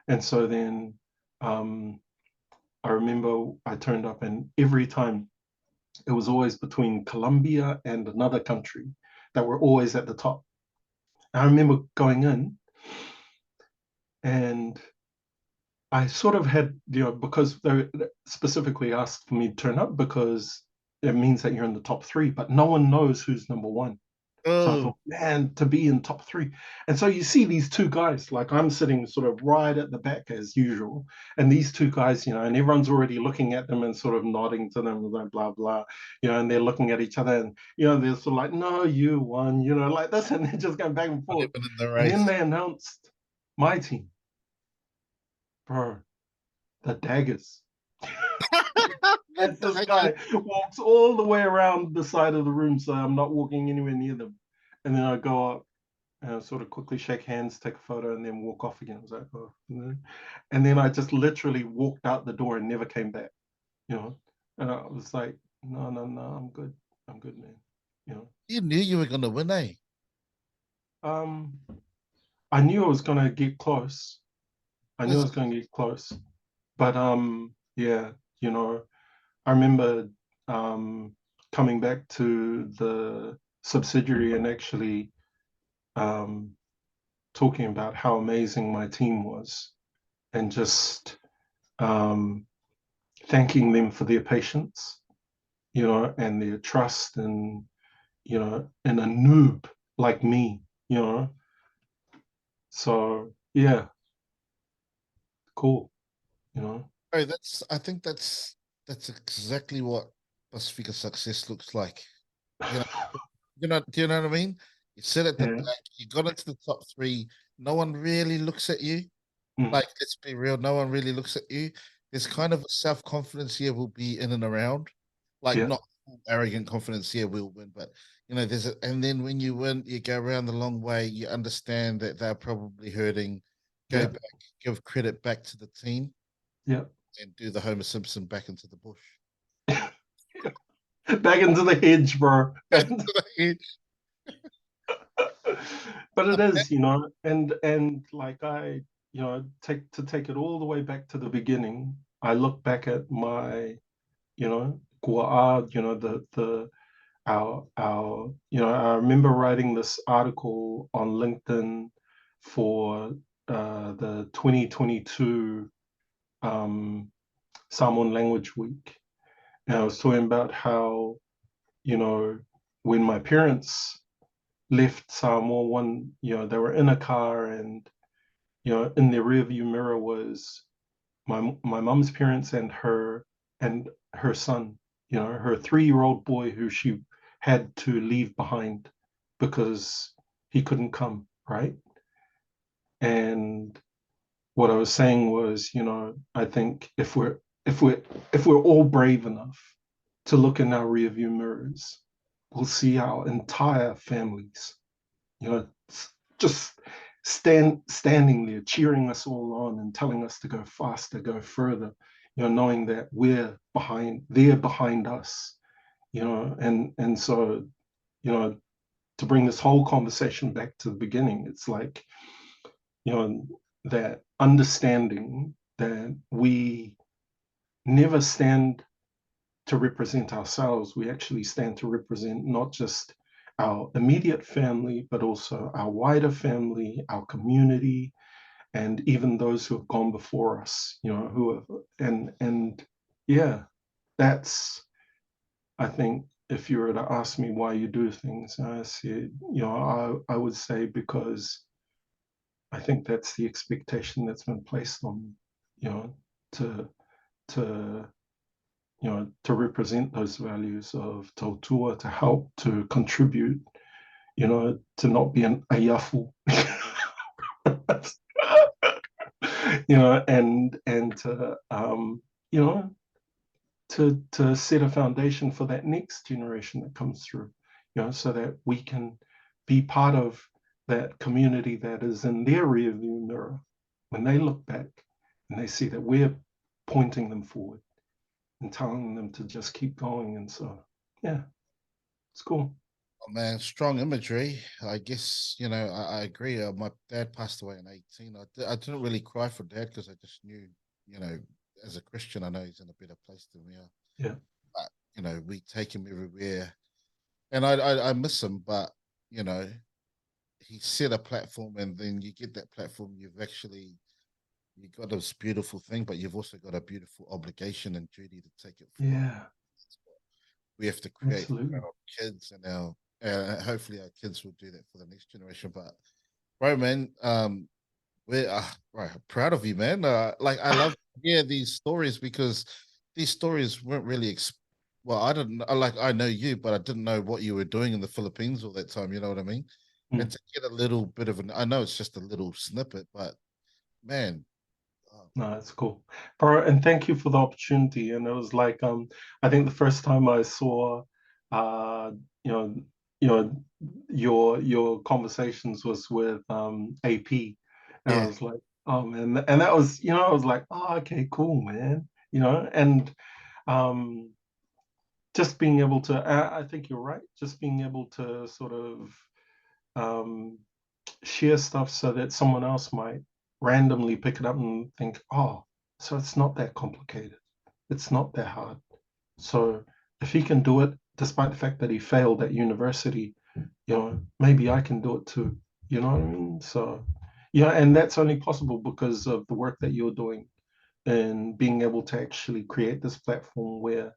And so then I remember I turned up, and every time it was always between Colombia and another country that were always at the top. And I remember going in, and I sort of had, you know, because they specifically asked for me to turn up because it means that you're in the top three, but no one knows who's number one. So I Oh, thought, man, to be in top three. And so you see these two guys, like I'm sitting sort of right at the back as usual. And these two guys, you know, and everyone's already looking at them and sort of nodding to them, like blah, blah, you know, and they're looking at each other and, you know, they're sort of like, no, you won, you know, like this. And they're just going back and not forth. even in the And then race. they announced my team, bro, the Daggers. The As this daggers. guy walks all the way around the side of the room, so I'm not walking anywhere near them. And then I go up and I sort of quickly shake hands, take a photo, and then walk off again. I was like, oh. And then I just literally walked out the door and never came back, you know. And I was like, no, no, no, I'm good. I'm good, man. You know. You knew you were going to win, eh? Um, I knew I was gonna get close. I knew I Is was it? gonna get close. But yeah, I remember coming back to the subsidiary and actually um, talking about how amazing my team was and just um, thanking them for their patience, and their trust and, and a noob like me, you know. So yeah, cool, you know. Oh, I think that's exactly what Pasifika success looks like. You know, do you know what I mean? You sit at the Yeah. back, you got into the top three, no one really looks at you. Mm, Like, let's be real, no one really looks at you. There's kind of a self-confidence here will be in and around. Like, yeah. not arrogant confidence here we'll win, but and then when you win, you go around the long way, you understand that they're probably hurting, go Yeah. back, give credit back to the team, Yeah. and do the Homer Simpson back into the bush. Back into the hedge, bro. But it is, and like take it all the way back to the beginning. I look back at my, kua'a, the our I remember writing this article on LinkedIn for the 2022 um, Samoan Language Week, and I was talking about how, you know when my parents left Samoa, they were in a car, and in their rearview mirror was my mum's parents and her son, her 3-year-old boy who she had to leave behind because he couldn't come, right? And what I was saying was, I think if we're all brave enough to look in our rearview mirrors, we'll see our entire families, just standing there cheering us all on and telling us to go faster, go further, knowing that they're behind us, and so, to bring this whole conversation back to the beginning, it's like, that understanding that we never stand to represent ourselves. We actually stand to represent not just our immediate family, but also our wider family, our community, and even those who have gone before us, who have, and yeah, that's, I think, if you were to ask me why you do things, I said, I would say because I think that's the expectation that's been placed on me, to to to represent those values of tautua, to help, to contribute, to not be an ayafu, and to, you know, to set a foundation for that next generation that comes through, so that we can be part of that community that is in their rearview mirror when they look back and they see that we're pointing them forward and telling them to just keep going. And so, yeah, it's cool. Oh, man, strong imagery. I guess, I agree. My dad passed away in 18. I didn't really cry for dad because I just knew, you know, as a Christian, I know he's in a better place than we are. Yeah, But, we take him everywhere. And I miss him, but, you know, he set a platform, and then you get that platform, you got this beautiful thing, but you've also got a beautiful obligation and duty to take it forward. yeah, We have to create for absolutely. our kids, and our hopefully our kids will do that for the next generation. But bro, man, we're right, proud of you, man. Like, I love to hear these stories because these stories weren't really well, I didn't like, I know you, but I didn't know what you were doing in the Philippines all that time, you know what I mean? And Mm. to get a little bit of I know it's just a little snippet, but man, oh, No, it's cool, bro. And thank you for the opportunity. And it was like, I think the first time I saw, uh, you know, you know, your conversations was with AP, and I yeah, was like, oh man, and that was, I was like, oh, okay, cool, man, and um, just being able to, I think you're right, just being able to sort of, um, share stuff so that someone else might randomly pick it up and think, oh, so it's not that complicated. It's not that hard. So if he can do it, despite the fact that he failed at university, maybe I can do it too. You know what I mean? So, yeah, and that's only possible because of the work that you're doing and being able to actually create this platform where,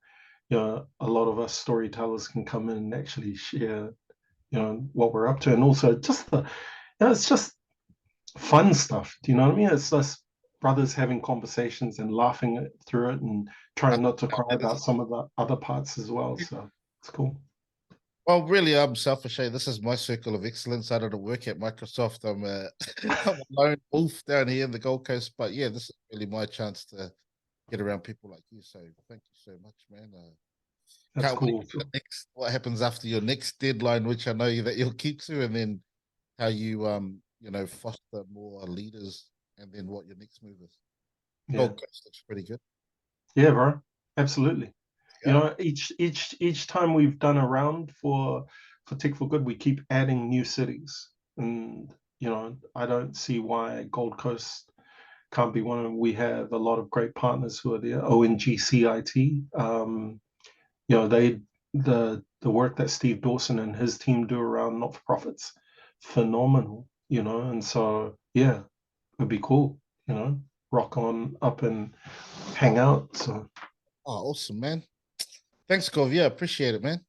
a lot of us storytellers can come in and actually share, what we're up to. And also just it's just fun stuff. Do you know what I mean? It's just brothers having conversations and laughing through it and trying not to cry about some of the other parts as well. So it's cool. Well, really, I'm selfish. This is my circle of excellence. I don't work at Microsoft. I'm I'm a lone wolf down here in the Gold Coast. But yeah, this is really my chance to get around people like you. So thank you so much, man. That's Can't cool. wait for what happens after your next deadline, which I know that you'll keep to, and then how you foster more leaders, and then what your next move is. Yeah. Gold Coast looks pretty good. Yeah, bro. Absolutely. Yeah. Each time we've done a round for Tech for Good, we keep adding new cities. And I don't see why Gold Coast can't be one of them. We have a lot of great partners who are there. ONGCIT. They the work that Steve Dawson and his team do around not-for-profits, phenomenal. And so yeah, it'd be cool. Rock on up and hang out. So awesome, man. Thanks, Tovia. Appreciate it, man.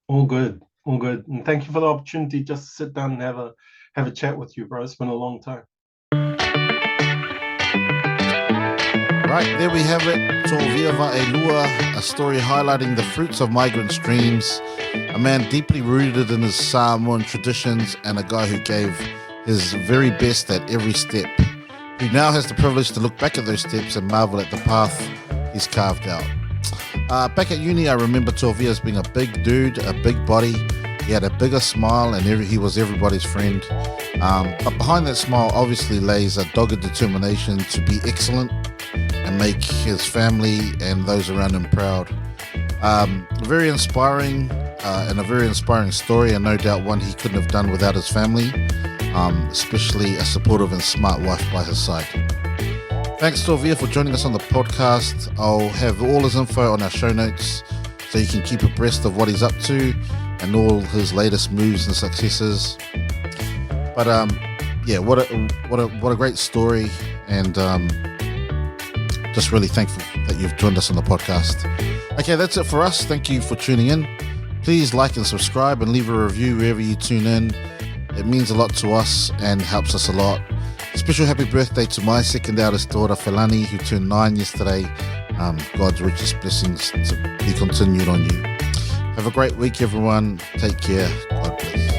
All good, and thank you for the opportunity just to sit down and have a chat with you, bro. It's been a long time. Right, there we have it. Tovia Va'aelua, a story highlighting the fruits of migrant dreams, a man deeply rooted in his Samoan traditions, and a guy who gave his very best at every step, who now has the privilege to look back at those steps and marvel at the path he's carved out. Back at uni, I remember Tovia as being a big dude, a big body. He had a bigger smile and he was everybody's friend. But behind that smile obviously lays a dogged determination to be excellent and make his family and those around him proud. Very inspiring and a very inspiring story, and no doubt one he couldn't have done without his family, especially a supportive and smart wife by his side. Thanks, Tovia, for joining us on the podcast. I'll have all his info on our show notes so you can keep abreast of what he's up to and all his latest moves and successes. But yeah, what a great story, and just really thankful that you've joined us on the podcast. Okay, that's it for us. Thank you for tuning in. Please like and subscribe and leave a review wherever you tune in. It means a lot to us and helps us a lot. Special happy birthday to my second eldest daughter, Felani, who turned 9 yesterday. God's richest blessings to be continued on you. Have a great week, everyone. Take care. God bless.